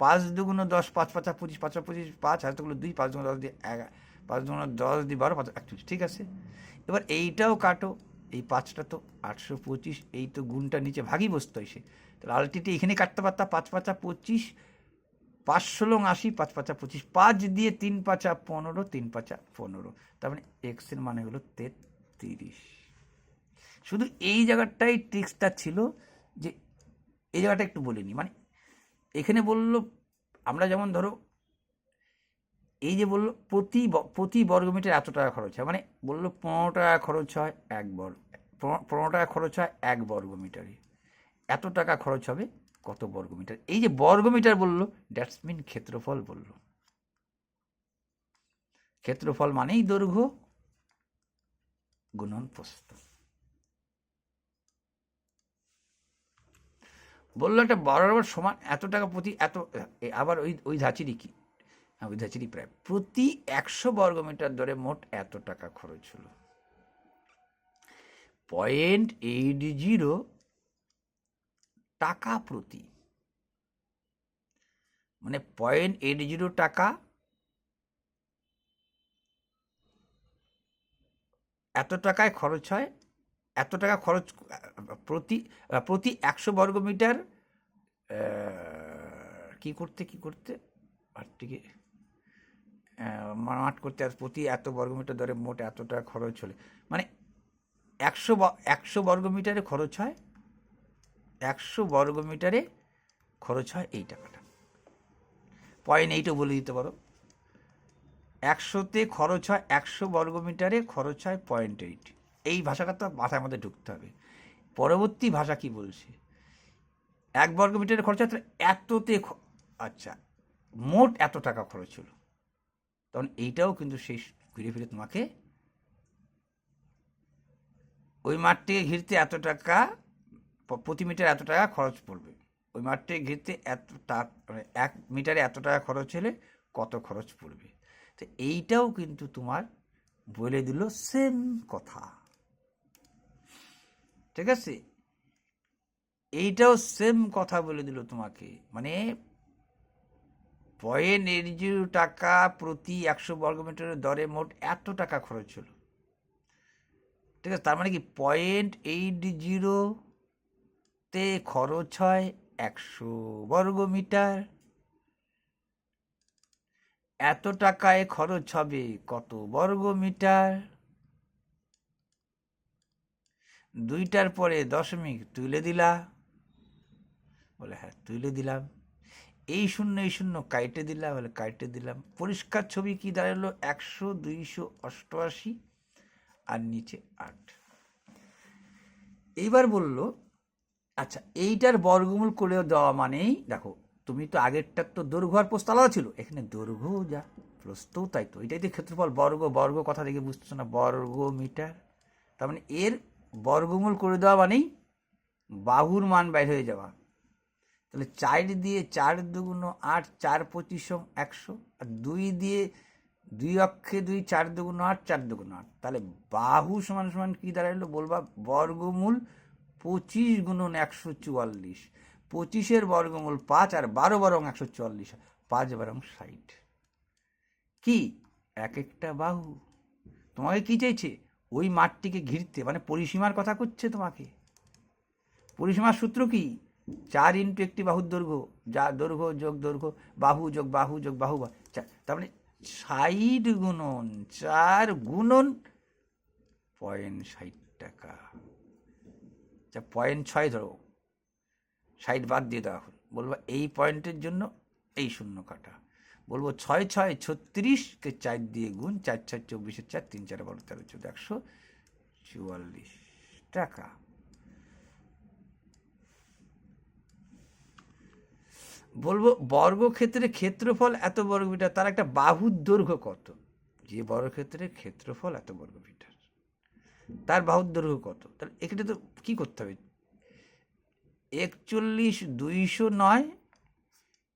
5 দুগুণ 10, 5 5 25, 5 25, 5 হাতগুলো 2, 5 দুগুণ 10 দিয়ে 11, 5 দুগুণ 10 দিয়ে 12, 5 41, ঠিক আছে। এবার এইটাও কাটো, এই 5টা তো 825, এই তো গুণটা নিচে ভাগই বসতো এসে, তাহলে আলটিটি এখানে কাটতে পারতাম। 5 5 25, 5 16 80, 5 5 25, 5 দিয়ে 3 5 15, 3 5 15, তার মানে এক্স এর মানে হলো 33। শুধু এই জায়গাটাই ট্রিক্সটা ছিল, যে এই জায়গাটা একটু বলিনি, মানে এখানে বললো আমরা যেমন ধরো এই যে বললো প্রতি বর্গমিটার এত টাকা খরচ হয়, মানে বললো 15 টাকা খরচ হয় 15 টাকা খরচ হয় 1 বর্গমিটারে, এত টাকা খরচ হবে কত বর্গমিটার। এই যে বর্গমিটার বললো, দ্যাটস মিন ক্ষেত্রফল বললো। ক্ষেত্রফল মানেই দৈর্ঘ্য গুণন প্রস্থ। বললো একটা বরাবর সমান এত টাকা প্রতি এত, আবার ওই ধাঁচিরই কি, ওই ধাঁচিরই প্রায় প্রতি 100 বর্গমিটার ধরে মোট এত টাকা খরচ হলো। 0.80 টাকা প্রতি, মানে 0.80 টাকা এত টাকায় খরচ হয়, এত টাকা খরচ প্রতি 100 বর্গমিটার কি করতে আরটিকে মাঠ করতে, আর প্রতি এত বর্গমিটার ধরে মোট এত টাকা খরচ হলে, মানে 100 বর্গমিটারে খরচ হয়, 100 বর্গমিটারে খরচ হয় এই টাকাটা। 0.8ও বলে দিতে পারো, 100তে খরচ হয়, 100 বর্গমিটারে খরচ হয় 0.8। এই ভাষাটা তো মাথার মধ্যে ঢুকতে হবে। পরবর্তী ভাষা কি বলছে, 1 বর্গমিটারে খরচ হয় এততে, আচ্ছা মোট এত টাকা খরচ হলো, তখন এইটাও কিন্তু সেই ঘুরে ফিরে তোমাকে ওই মাঠটিকে ঘিরতে এত টাকা, প্রতি মিটার এত টাকা খরচ পড়বে, ওই মাঠটিকে ঘিরতে এত মানে 1 মিটারে এত টাকা খরচ হলে কত খরচ পড়বে। তো এইটাও কিন্তু তোমার বলে দিল সেম কথা, ঠিক আছে। এইটাও সেম কথা বলে দিল তোমাকে, মানে 0.80 টাকা প্রতি 100 বর্গমিটারের দরে মোট এত টাকা খরচ হলো, ঠিক আছে। তার মানে কি 0.80তে খরচ হয় 100 বর্গমিটার, এত টাকায় খরচ হবে কত বর্গমিটার, 2টার পরে দশমিক তুলে দিলা, বলে হ্যাঁ তুলে দিলাম, এই শূন্য কাইটে দিলাম, বলে কাইটে দিলাম, পরিষ্কার ছবি কি দাঁড়ালো 100 288 আর নিচে 8। এইবার বলল আচ্ছা এইটার বর্গমূল করে দেওয়া মানেই, দেখো তুমি তো আগেরটার তো দৈর্ঘ্য আর প্রস্থ আলাদা ছিল, এখানে দৈর্ঘ্যও যা প্রস্থও তাই, তো এটাই তো ক্ষেত্রফল। বর্গ কথা দেখে বুঝতেছো না, বর্গ মিটার, তার মানে এর বর্গমূল করে দেওয়া মানেই বাহুর মান বাইর হয়ে যাওয়া। তাহলে 4 দিয়ে 4 দুগুণ 8, 4 25 100, আর 2 দিয়ে 2 অক্ষে 2, 4 দুগুণ 8, 4 দুগুণ 8, তাহলে বাহু সমান সমান কি দাঁড়াইলো বলবা, বর্গমূল 25 গুণন 144, 25-এর বর্গমূল 5 আর 12 বরং 144, 5 বরং 60। কি এক একটা বাহু তোমাকে কি চাইছে, ওই মাঠটিকে ঘিরতে, মানে পরিসীমার কথা করছে তোমাকে। পরিসীমার সূত্র কি, 4 ইন্টু একটি বাহুর দৈর্ঘ্য, যা দৈর্ঘ্য যোগ দৈর্ঘ্য, বাহু যোগ বাহু যোগ বাহু, তার মানে 60 গুণন 4 গুণন 0.60 টাকা, 0.6 ধরো, 60 বাদ দিয়ে দেওয়া হল, বলবো এই পয়েন্টের জন্য এই শূন্য কাটা, বলবো 6 6 36কে 4 দিয়ে গুণ, 4 6 24, 4 3 4 12 13 14 144 টাকা। বলবো বর্গক্ষেত্রে ক্ষেত্রফল এত বর্গমিটার, তার একটা বাহুর দৈর্ঘ্য কত, যে বর্গক্ষেত্রের ক্ষেত্রফল এত বর্গমিটার, তার বাহুর দৈর্ঘ্য কত, তাহলে এখানে তো কি করতে হবে, 41,209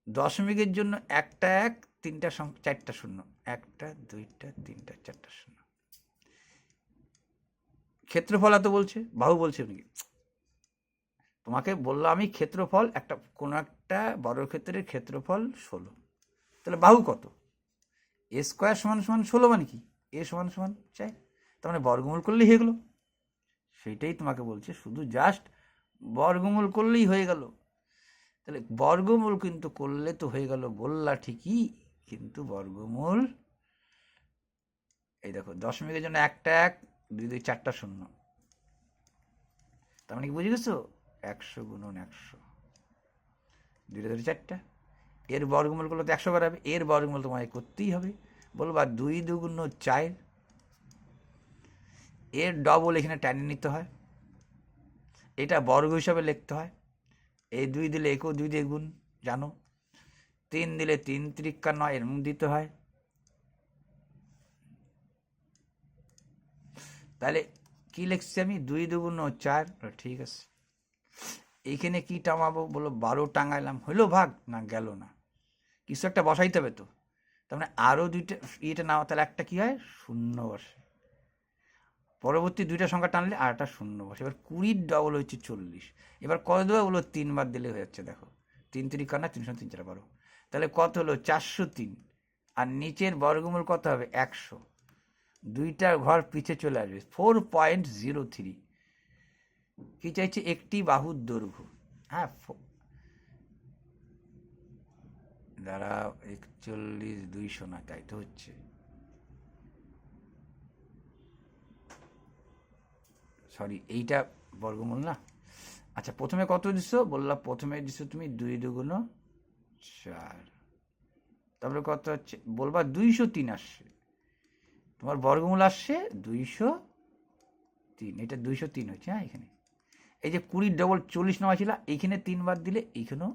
দশমিকের জন্য একটা 1, 3টা সংখ্যা, 4টা শূন্য, 1টা 2টা 3টা 4টা শূন্য। ক্ষেত্রফল এত বলছে, বাহু বলছে নাকি? তোমাকে বললো আমি ক্ষেত্রফল একটা কোনো একটা বর্গক্ষেত্রের ক্ষেত্রফল 16, তাহলে বাহু কত? এ স্কোয়ার সমান সমান 16 মানে কি? এ সমান সমান 4, তার মানে বর্গমূল করলেই হয়ে গেল। সেইটাই তোমাকে বলছে, শুধু জাস্ট বর্গমূল করলেই হয়ে গেল। তাহলে বর্গমূল কিন্তু করলে তো হয়ে গেল বললা ঠিকই, কিন্তু বর্গমূল এই দেখো দশমিকের জন্য একটা 1, 2 2 4টা শূন্য, তার মানে কি বুঝে গেছো? 100 গুণন 100, 2টা 2 4টা, এর বর্গমূল করলে তো 100 বাড়াবে, এর বর্গমূল তোমাকে করতেই হবে। বলবা 2 2 গুণ 4, এর ডবল এখানে টেনে নিতে হয়, এটা বর্গ হিসাবে লিখতে হয়। এই 2 দিলে একেও 2 দিয়ে গুণ, জানো। 3 দিলে 3 × 9 এর মুখ দিতে হয়। তাহলে কি লিখছি আমি? 2 2 গুণ 4, ঠিক আছে। এইখানে কি টাঙাবো? বলো 12 টাঙাইলাম, হইলো ভাগ? না, গেল না, কিছু একটা বসাইতে হবে তো। তার মানে আরও 2টা ইয়েটা নাও, তাহলে একটা কি হয়? শূন্য বসে। পরবর্তী 2টা সংখ্যা টানলে আর একটা শূন্য বসে। এবার 20 ডবল হচ্ছে 40। এবার কত দেবো? বলো 3 বার দিলে হয়ে যাচ্ছে। দেখো 3 3 কানা, 3 3 4 12, তাহলে কত হলো? 403। আর নিচের বর্গমূল কত হবে? 100। 2টা ঘর পিছে চলে আসবে, 4.03। কি চাইছে? একটি বাহুর দৈর্ঘ্য। হ্যাঁ, দাঁড়া, 41,200 না, তাই তো হচ্ছে। সরি, এইটা বর্গমূল না। আচ্ছা, প্রথমে কত দিচ্ছ? বললাম প্রথমে দিচ্ছ তুমি 2 2 গুণ 4, তারপরে কত হচ্ছে? বলবা 203 আসছে, তোমার বর্গমূল আসছে 203, এটা 203 হচ্ছে। হ্যাঁ, এখানে এই যে 20 ডবল 40 নেওয়া ছিল, এইখানে 3 বার দিলে এইখানেও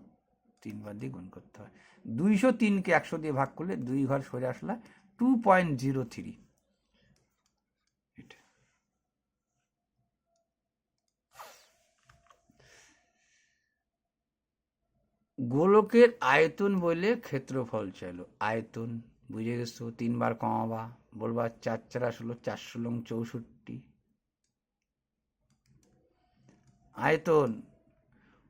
3 বার দিয়ে গুণ করতে হয়। 203কে 100 দিয়ে ভাগ করলে 2 ঘর সরে আসলা 2.03। এটা গোলকের আয়তন বলে ক্ষেত্রফল চাইলো। আয়তন বুঝে গেছো? 3 বার কমাবা, বলবা 4 4 আসলো 4 64। আয়তন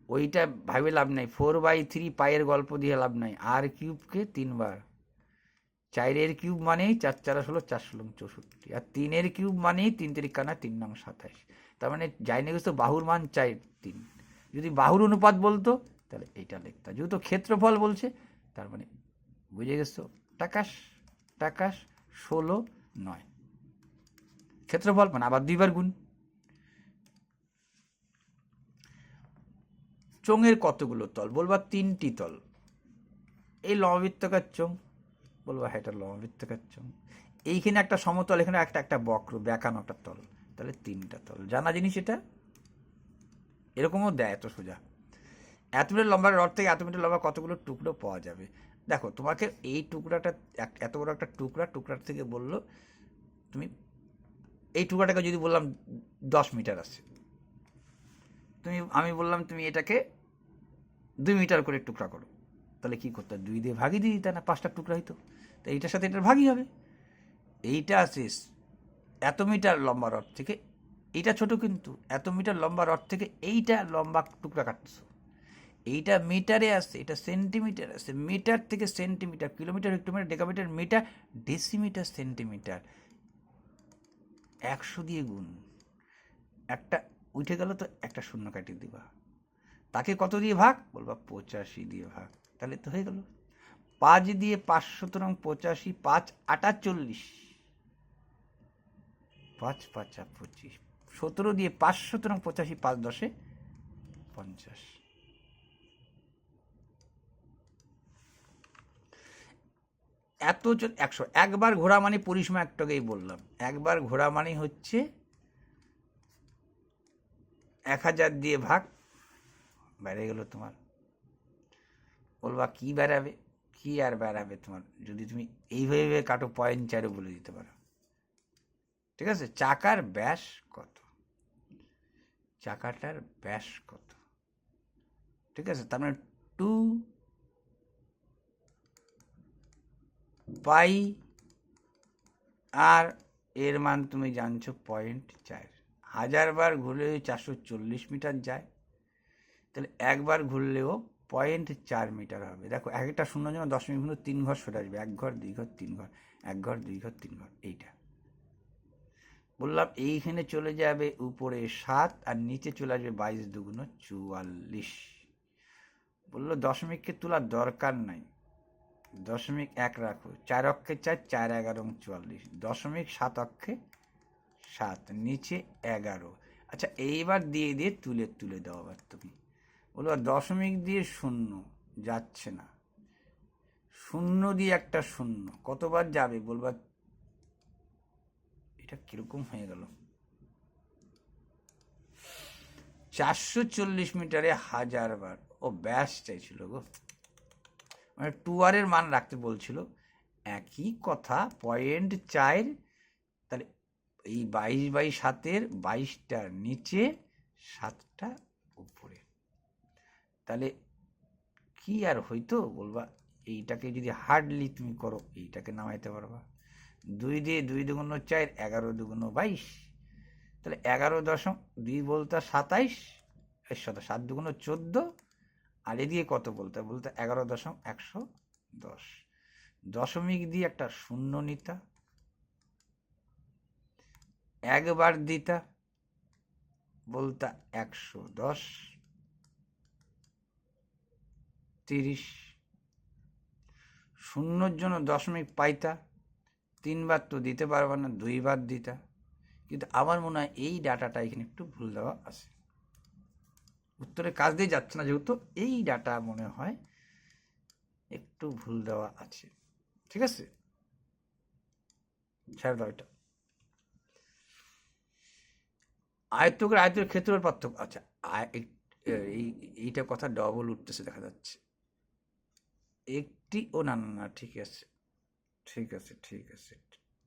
ওইটা ভাবে লাভ নাই, 4/3 পায়ের গল্প দিয়ে লাভ নাই। আর কিউবকে 3 বার, 4-এর কিউব মানেই 4 4 আসলো 4 64, আর 3-এর কিউব মানেই 3 3 কানা 3 নং 27। তার মানে যাই না গেছো বাহুর মান 4 3। যদি বাহুর অনুপাত বলতো তাহলে এইটা লিখতা, যেহেতু ক্ষেত্রফল বলছে তার মানে বুঝে গেছো। টাকাস টাকাস 16 9, ক্ষেত্রফল মানে আবার 2 বার গুণ। চোঙের কতগুলো তল? বলবা 3টি তল। এই লম্ববৃত্তাকার চোঙ, বলবা হ্যাঁ এটা লম্ববৃত্তাকার চোঙ। এইখানে একটা সমতল, এখানে একটা একটা বক্র বেঁকানো একটা তল, তাহলে 3টা তল। জানা জিনিস এটা, এরকমও দেয় এত সোজা। এত মিটার লম্বা রড থেকে এত মিটার লম্বা কতগুলো টুকরো পাওয়া যাবে? দেখো তোমাকে এই টুকরাটা, এত বড় একটা টুকরার থেকে বললো তুমি এই টুকরাটাকে যদি বললাম 10 মিটার আছে, আমি বললাম তুমি এটাকে 2 মিটার করে টুকরা করো, তাহলে কি করতে? 2 দিয়ে ভাগই দিয়ে দিতে না, 5টা টুকরা হইতো। তো এইটার সাথে এটার ভাগই হবে। এইটা আছে এত মিটার লম্বা রড থেকে, এইটা ছোট কিন্তু এত মিটার লম্বা রড থেকে এইটা লম্বা টুকরা কাটছো। এইটা মিটারে আসছে, এটা সেন্টিমিটার আছে, মিটার থেকে centimetre, kilometre, hectometre, decametre, metre, decimetre, centimetre, 100 দিয়ে গুণ। একটা উঠে গেল তো একটা শূন্য কাটিয়ে দিবা, তাকে কত দিয়ে ভাগ? বলবা 85 দিয়ে ভাগ, তাহলে তো হয়ে গেল। 5 দিয়ে 5 সুতরাং 85, 5 8 40, 5 5 25, 17 দিয়ে 5 সুতরাং 85, 5 10 50। এত 100। একবার ঘোরা মানে পরিসীমা একটাকেই বললাম, একবার ঘোরা মানে হচ্ছে 1000 দিয়ে ভাগ, বেড়ে গেল তোমার। বলবা কি বেড়াবে? কি আর বেড়াবে তোমার, যদি তুমি এইভাবে কাটো 0.4 বলে দিতে পারো। ঠিক আছে, চাকার ব্যাস কত? চাকাটার ব্যাস কত? ঠিক আছে, তার মানে 2 পাই আর এর মান তুমি জানছো 0.4। 1000 বার ঘুরলে 440 মিটার যায়, তাহলে একবার ঘুরলেও 0.4 মিটার হবে। দেখো এক একটা শূন্য জন্য 10.3 ঘর সরে আসবে, 1 ঘর 2 ঘর 3 ঘর, 1 ঘর 2 ঘর 3 ঘর। এইটা বললাম এইখানে চলে যাবে উপরে 7 আর নিচে চলে আসবে 22 দুগুণ 44। বললো দশমিককে তোলার দরকার নাই, 0.1 রাখো, 4 অক্ষে 4, 4 11 44, 0.7 অক্ষে 7, নিচে 11। আচ্ছা এইবার দিয়ে দিয়ে তুলে তুলে দাও। আবার তুমি বলবো দশমিক দিয়ে শূন্য যাচ্ছে না, শূন্য দিয়ে একটা শূন্য কতবার যাবে বলবা। এটা কিরকম হয়ে গেল, 440 মিটারে 1000 বার। ও ব্যাস চাইছিল গো, মানে 2r এর মান রাখতে বলছিল। একই কথা 0.4, তাহলে এই 22/7 22টার নিচে 7টা উপরে, তাহলে কি আর হইতো বলবা। এইটাকে যদি হার্ডলি তুমি করো এইটাকে নামাইতে পারবা। 2 দিয়ে 2 দুগুণ 4, 11 দুগুণ 22, তাহলে 11.2 বলতে 27, 7 দুগুণ 14, আর এদিকে কত বলতে বলতে 11.110। দশমিক দিয়ে একটা শূন্য নিতা, একবার দিতা বলতা 110, 30। শূন্যর জন্য দশমিক পাইতা, 3 বার তো দিতে পারবা না, 2 বার দিতা। কিন্তু আমার মনে হয় এই ডাটাটা এখানে একটু ভুল দেওয়া আছে, উত্তরের কাজ দিয়ে যাচ্ছে না যেহেতু, এই ডাটা মনে হয় একটু ভুল দেওয়া আছে। ঠিক আছে, ছেড়ে দাও এটা। আয়তকের আয়তের ক্ষেত্রের পার্থক্য। আচ্ছা এইটা কথা ডবল উঠতেছে দেখা যাচ্ছে। একটি ও না না না ঠিক আছে ঠিক আছে ঠিক আছে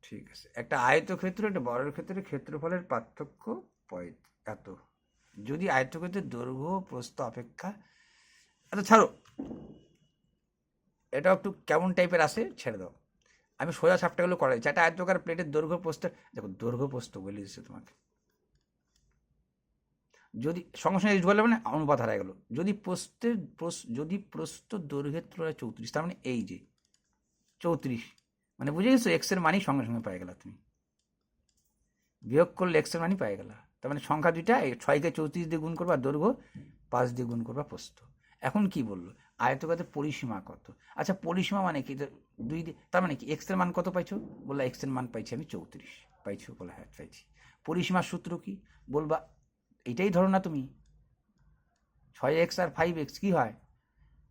ঠিক আছে, একটা আয়তক্ষেত্র একটা বর্গের ক্ষেত্রে ক্ষেত্রফলের পার্থক্য এত। যদি আয়তক্ষেত্রের দৈর্ঘ্য প্রস্থ অপেক্ষা, আচ্ছা ছাড়ো, এটা একটু কেমন টাইপের আসে ছেড়ে দাও। আমি সোজা সাপটাগুলো করাই, একটা আয়তকার প্লেটের দৈর্ঘ্য প্রস্থ, দেখো দৈর্ঘ্য প্রস্থ বলে দিচ্ছে তোমাকে। যদি সঙ্গে সঙ্গে বললে মানে অনুপাত হারাই গেল। যদি প্রস্থ দৈর্ঘ্যের তুলনায় 34, তার মানে এই যে 34, মানে বুঝে গেছো এক্স এর মানই সঙ্গে সঙ্গে পাই গেলা তুমি, বিয়োগ করলে এক্স এর মানই পাই গেলা। তার মানে সংখ্যা দুইটা, 6কে 34 দিয়ে গুণ করবা দৈর্ঘ্য, 5 দিয়ে গুণ করবা প্রস্থ। এখন কি বললো আয়তকারের পরিসীমা কত। আচ্ছা পরিসীমা মানে কি, 2 দিয়ে, তার মানে কি এক্স এর মান কত পাইছো বললা, এক্স এর মান পাইছি আমি 34 পাইছো বলে, হ্যাঁ পাইছি। পরিসীমার সূত্র কি বলবা, এটাই ধরো না তুমি, 6x আর 5x কি হয়,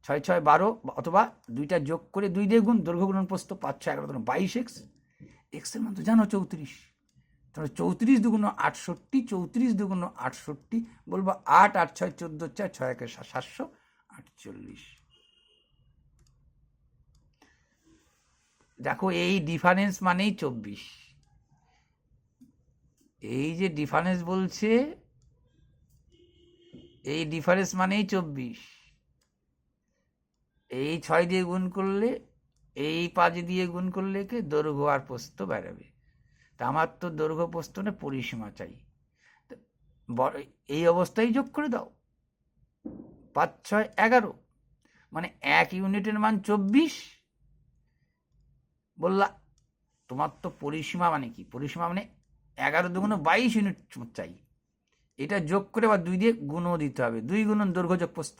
6 6 12, অথবা দুইটা যোগ করে 2 দিয়ে গুণ, দৈর্ঘ্য গুণন প্রস্থ, 5 6 11 22x, এক্স এর মান তো জানো 34, তাহলে 34 দুগুণ 68, 34 দুগুণ 68 বলবো 8 8 6 14 4, 6 1 748। দেখো এই ডিফারেন্স মানেই 24, এই যে ডিফারেন্স বলছে এই ডিফারেন্স মানেই 24। এই 6 দিয়ে গুণ করলে, এই 5 দিয়ে গুণ করলে কে দৈর্ঘ্য আর প্রস্থ বেরোবে। তা আমার তো দৈর্ঘ্য প্রস্থ না পরিসীমা চাই, এই অবস্থায় যোগ করে দাও, 5 6 11, মানে 1 ইউনিটের মান 24। বললা তোমার তো পরিসীমা মানে কি, পরিসীমা মানে 11 দুগুণ 22 ইউনিট চাই, এটা যোগ করে বা 2 দিয়ে গুণও দিতে হবে, 2 গুণন দৈর্ঘ্য যোগ প্রস্থ,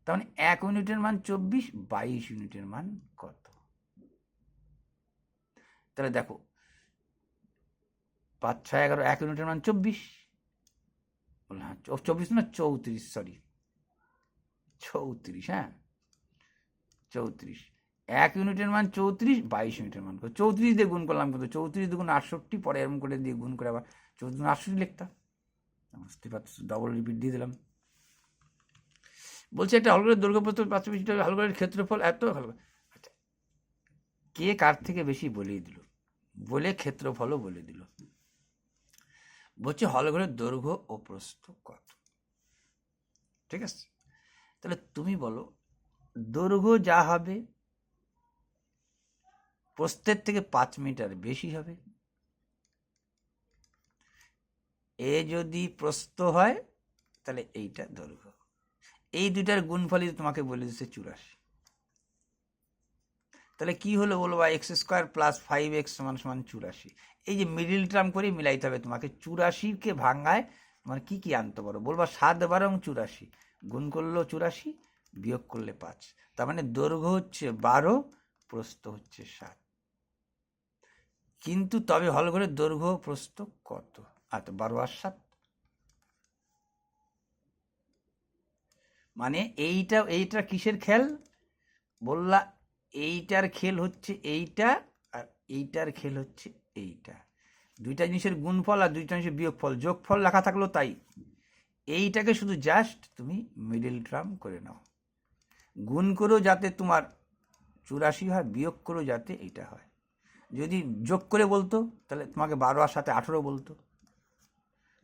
তার মানে 1 ইউনিটের মান 24, 22 ইউনিটের মান কত। তাহলে দেখো 5 6 11, 1 ইউনিটের মান 24, বললাম 24 না 34, সরি 34, হ্যাঁ 34, 1 ইউনিটের মান 34, 22 ইউনিটের মান 34 দিয়ে গুণ করলাম, কিন্তু 34 দুগুণ 68, পরে এরকম করে দিয়ে গুণ করে আবার 34 68 লিখতাম, বুঝতে পারছো, ডবল রিপিট দিয়ে দিলাম। বলছে একটা হলঘরের দৈর্ঘ্য প্রস্থ 5 মিটার, হলঘরের ক্ষেত্রফল এত। আচ্ছা কে কার থেকে বেশি বলেই দিল, বলে ক্ষেত্রফলও বলে দিল। বলছে হলঘরের দৈর্ঘ্য ও প্রস্থ কত, ঠিক আছে। তো তাহলে তুমি বলো দৈর্ঘ্য যা হবে প্রস্থের থেকে 5 মিটার বেশি হবে। এ যদি প্রস্থ হয় তাহলে এইটা দৈর্ঘ্য। এই দুইটার গুণফলই তোমাকে বলে দিচ্ছে 84। তাহলে কি হলো বলবো, এক্স স্কোয়ার প্লাস 5x সমান সমান 84। এই যে মিডিল টার্ম করে মিলাইতে হবে তোমাকে। 84কে ভাঙায় তোমার কি কি আনতে পারো, বলবা 7 বারং 84, গুণ করলো 84, বিয়োগ করলে 5। তার মানে দৈর্ঘ্য হচ্ছে 12, প্রস্থ হচ্ছে 7। কিন্তু তবে হল করে দৈর্ঘ্য প্রস্থ কত? আচ্ছা 12 আর 7, মানে এইটা কিসের খেল বললা? এইটার খেল হচ্ছে এইটা, আর এইটার খেল হচ্ছে এইটা। দুইটা জিনিসের গুণফল আর দুইটা জিনিসের বিয়োগফল, যোগফল লেখা থাকলো তাই। এইটাকে শুধু জাস্ট তুমি মিডল টার্ম করে নাও। গুণ করেও যাতে তোমার 84 হয়, বিয়োগ করেও যাতে এইটা হয়। যদি যোগ করে বলতো তাহলে তোমাকে 12 আর 7 18 বলতো।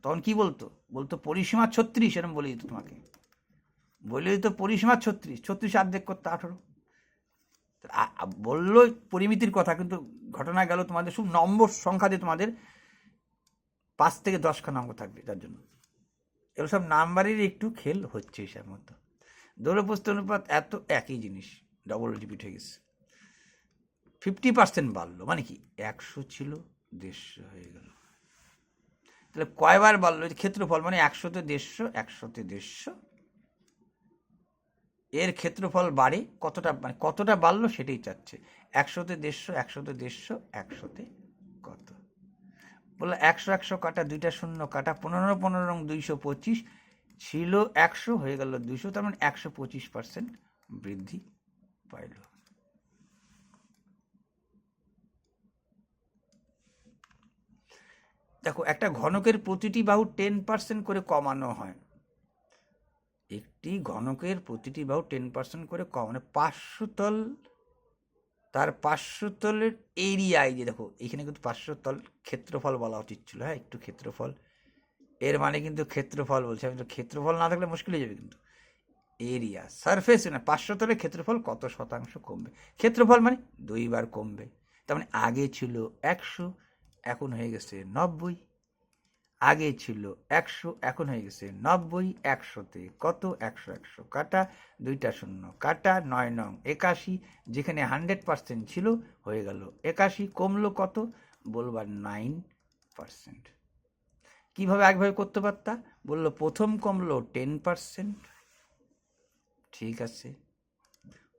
তখন কি বলতো? বলতো পরিসীমা 36, এরকম বলে দিত তোমাকে। বলে দিত পরিসীমা 36, 36 অর্ধেক করতে 18। বললো পরিমিতির কথা, কিন্তু ঘটনা গেল তোমাদের শুধু নম্বর সংখ্যা দিয়ে তোমাদের 5 থেকে 10খানা অঙ্ক থাকবে। তার জন্য এগুলো সব নাম্বারের একটু খেল হচ্ছে হিসাব মতো। দৈর্ঘ্য প্রস্থ অনুপাত এত একই জিনিস, ডবল রিপিট হয়ে গেছে। 50% বাড়লো, মানে কি 100 ছিল 150 হয়ে গেল। তাহলে কয়বার বাড়লো? ক্ষেত্রফল মানে 100-তে 150, 100-তে 150, এর ক্ষেত্রফল বাড়ে কতটা, মানে কতটা বাড়লো সেটাই চাচ্ছে। 100-তে 150, 100-তে 150, 100-তে কত? বললো 100 100 কাটা, 2টা শূন্য কাটা, 15 15 225, ছিল 100 হয়ে গেল 200, তার মানে 125% বৃদ্ধি পাইল। দেখো, একটা ঘনকের প্রতিটি বাহু 10% করে কমানো হয়। একটি ঘনকের প্রতিটি বাহু 10% করে কমানো, 500 তল, তার 500 তলের এরিয়ায়, যে দেখো এখানে কিন্তু 500 তল ক্ষেত্রফল বলা উচিত ছিল। হ্যাঁ, একটু ক্ষেত্রফল, এর মানে কিন্তু ক্ষেত্রফল বলছে আমি, তো ক্ষেত্রফল না থাকলে মুশকিল হয়ে যাবে। কিন্তু এরিয়া সারফেস না, 500 তলের ক্ষেত্রফল কত শতাংশ কমবে? ক্ষেত্রফল মানে 2 বার কমবে। তার মানে আগে ছিল 100, এখন হয়ে গেছে 90। আগে ছিল 100, এখন হয়ে গেছে 90। 100-তে কত? 100 100 কাটা, 2টা শূন্য কাটা, 9 9 81, যেখানে 100% ছিল হয়ে গেল 81। কমলো কত? বলবার 9%। কিভাবে একভাবে করতে পারতা? বললো প্রথম কমলো 10%, ঠিক আছে,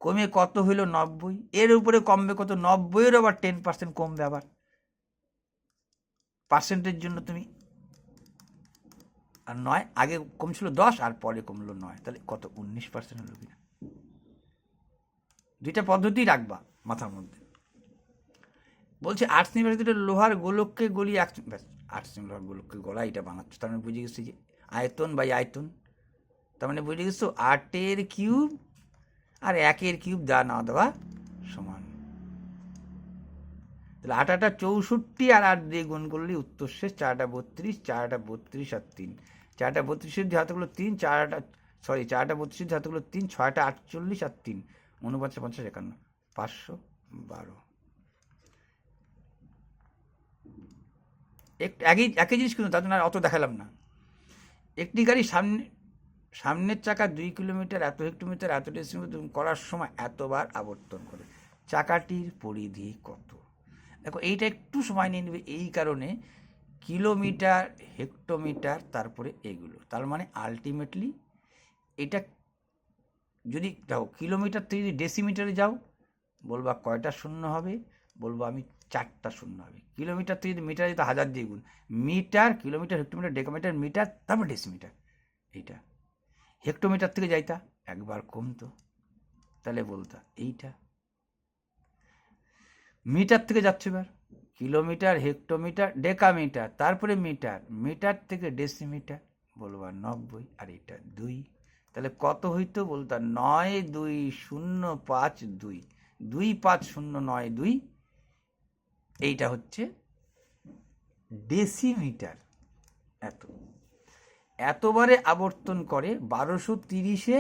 কমে কত হইল? 90। এর উপরে কমবে কত? 90-এর আবার 10% কমবে। আবার পার্সেন্টের জন্য তুমি, আর 9 আগে কমছিল 10, আর পরে কমলো 9, তাহলে কত? 19% হলো কিনা? দুইটা পদ্ধতি রাখবা মাথার মধ্যে। বলছে আর্টস ইউনিভার্সিটির লোহার গোলককে গলিয়ে ব্যাস, আর্টস লোহার গোলককে গলা এটা বানাচ্ছে। তার মানে বুঝে গেছি যে আয়তন বাই আয়তন, তার মানে বুঝে গেছো 8-এর কিউব আর 1-এর কিউব যা না দেওয়া সমান। তাহলে 8 8 64, আর 8 দিয়ে গুণ করলে উত্তর শেষ। 4টা 32, 4টা 32 আর 3, 4টা 32-এর যে হাতগুলো 3, 4টা 32-এর যে হাতগুলো 3, 6টা 48 আর 3, 49 50 51, 512। একই জিনিস, কিন্তু তার জন্য অত দেখালাম না। একটি গাড়ি সামনের চাকা 2 কিলোমিটার এত হেক্টোমিটার এত ডেসিমিটার করার সময় এতবার আবর্তন করে, চাকাটির পরিধি কত? দেখো এইটা একটু সময় নিয়ে নেবে, এই কারণে কিলোমিটার, হেক্টোমিটার, তারপরে এগুলো। তার মানে আলটিমেটলি এটা যদি দেখো কিলোমিটার থেকে যদি ডেসিমিটারে যাও, বলবা কয়টা শূন্য হবে? বলবো আমি 4টা শূন্য হবে। কিলোমিটার থেকে যদি মিটার যেত 1000 দিয়ে গুণ, metre, kilometre, hectometre, decametre, metre, তারপর ডেসিমিটার। এইটা হেক্টোমিটার থেকে যাইতা একবার কমতো, তাহলে বলতা এইটা। মিটার থেকে যাচ্ছে এবার কিলোমিটার, হেক্টোমিটার, ডেকামিটার, তারপরে মিটার, মিটার থেকে ডেসিমিটার, বলবা 90, আর এটা 2। তাহলে কত হইতো? বলতা 9 2 0 5 2, 2 5 0 9 2। এইটা হচ্ছে ডেসিমিটার। এতবারে আবর্তন করে 1230-এ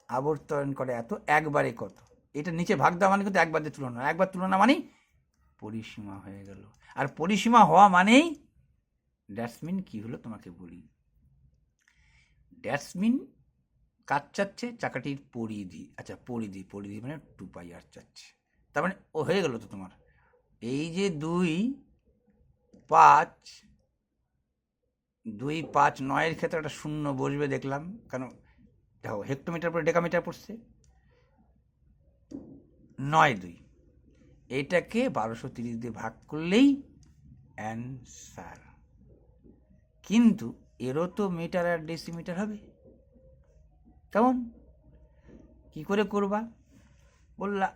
আবর্তন করে এত, একবারে কত। এটা নিচে ভাগ দেওয়া মানে কিন্তু একবার দিয়ে তুলনা, একবার তুলনা মানেই পরিসীমা হয়ে গেল। আর পরিসীমা হওয়া মানেই ড্যাটসমিন কি হলো তোমাকে বলি। ড্যাটসমিন কাজ চাচ্ছে চাকাটির পরিধি। আচ্ছা, পরিধি মানে 2πr চাচ্ছে। তার মানে ও হয়ে গেল তো তোমার। এই যে 2, 5, 2, 5, 9 ক্ষেত্রে একটা শূন্য বসবে দেখলাম, কেন দেখো হেক্টোমিটার পরে ডেকামিটার পড়ছে, 9, 2, এটাকে 1230 দিয়ে ভাগ করলেই অ্যান্সার। কিন্তু এরও তো মিটার আর ডেসিমিটার হবে। কেমন কি করে করবা? বললা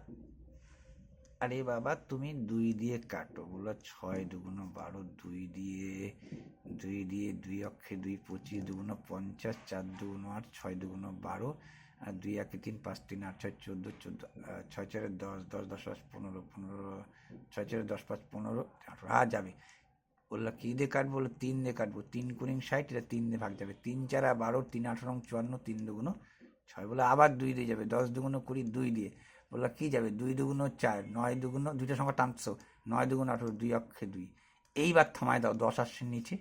আরে বাবা তুমি 2 দিয়ে কাটো। বললো 6 দুগুণ 12, 2 দিয়ে 2 অক্ষে 2, 25 দুগুণ 50, 4 দুগুণ 8, 6 দুগুণ 12, আর 2 একে 3, 5 3 8 6 14, 14 6 4 10, 10 10 5 15, 15 6 4 10 5 15 18 যাবে। বললো কি দিয়ে কাটবো? বললো 3 দিয়ে কাটবো। 3 কুড়ি 60, এটা 3 দিয়ে ভাগ যাবে। 3 4 12, 3 18 54, 3 দুগুণ 6। বলে আবার 2 দিয়ে যাবে। 10 দুগুণ 20, 2 দিয়ে। বললো কি যাবে? 2 দুগুণ 4, 9 দুগুণ, দুইটা সংখ্যা টানছো, 9 দুগুণ 18, 2 অক্ষে 2। এইবার থামায় দাও, 10 আসছে নিচে।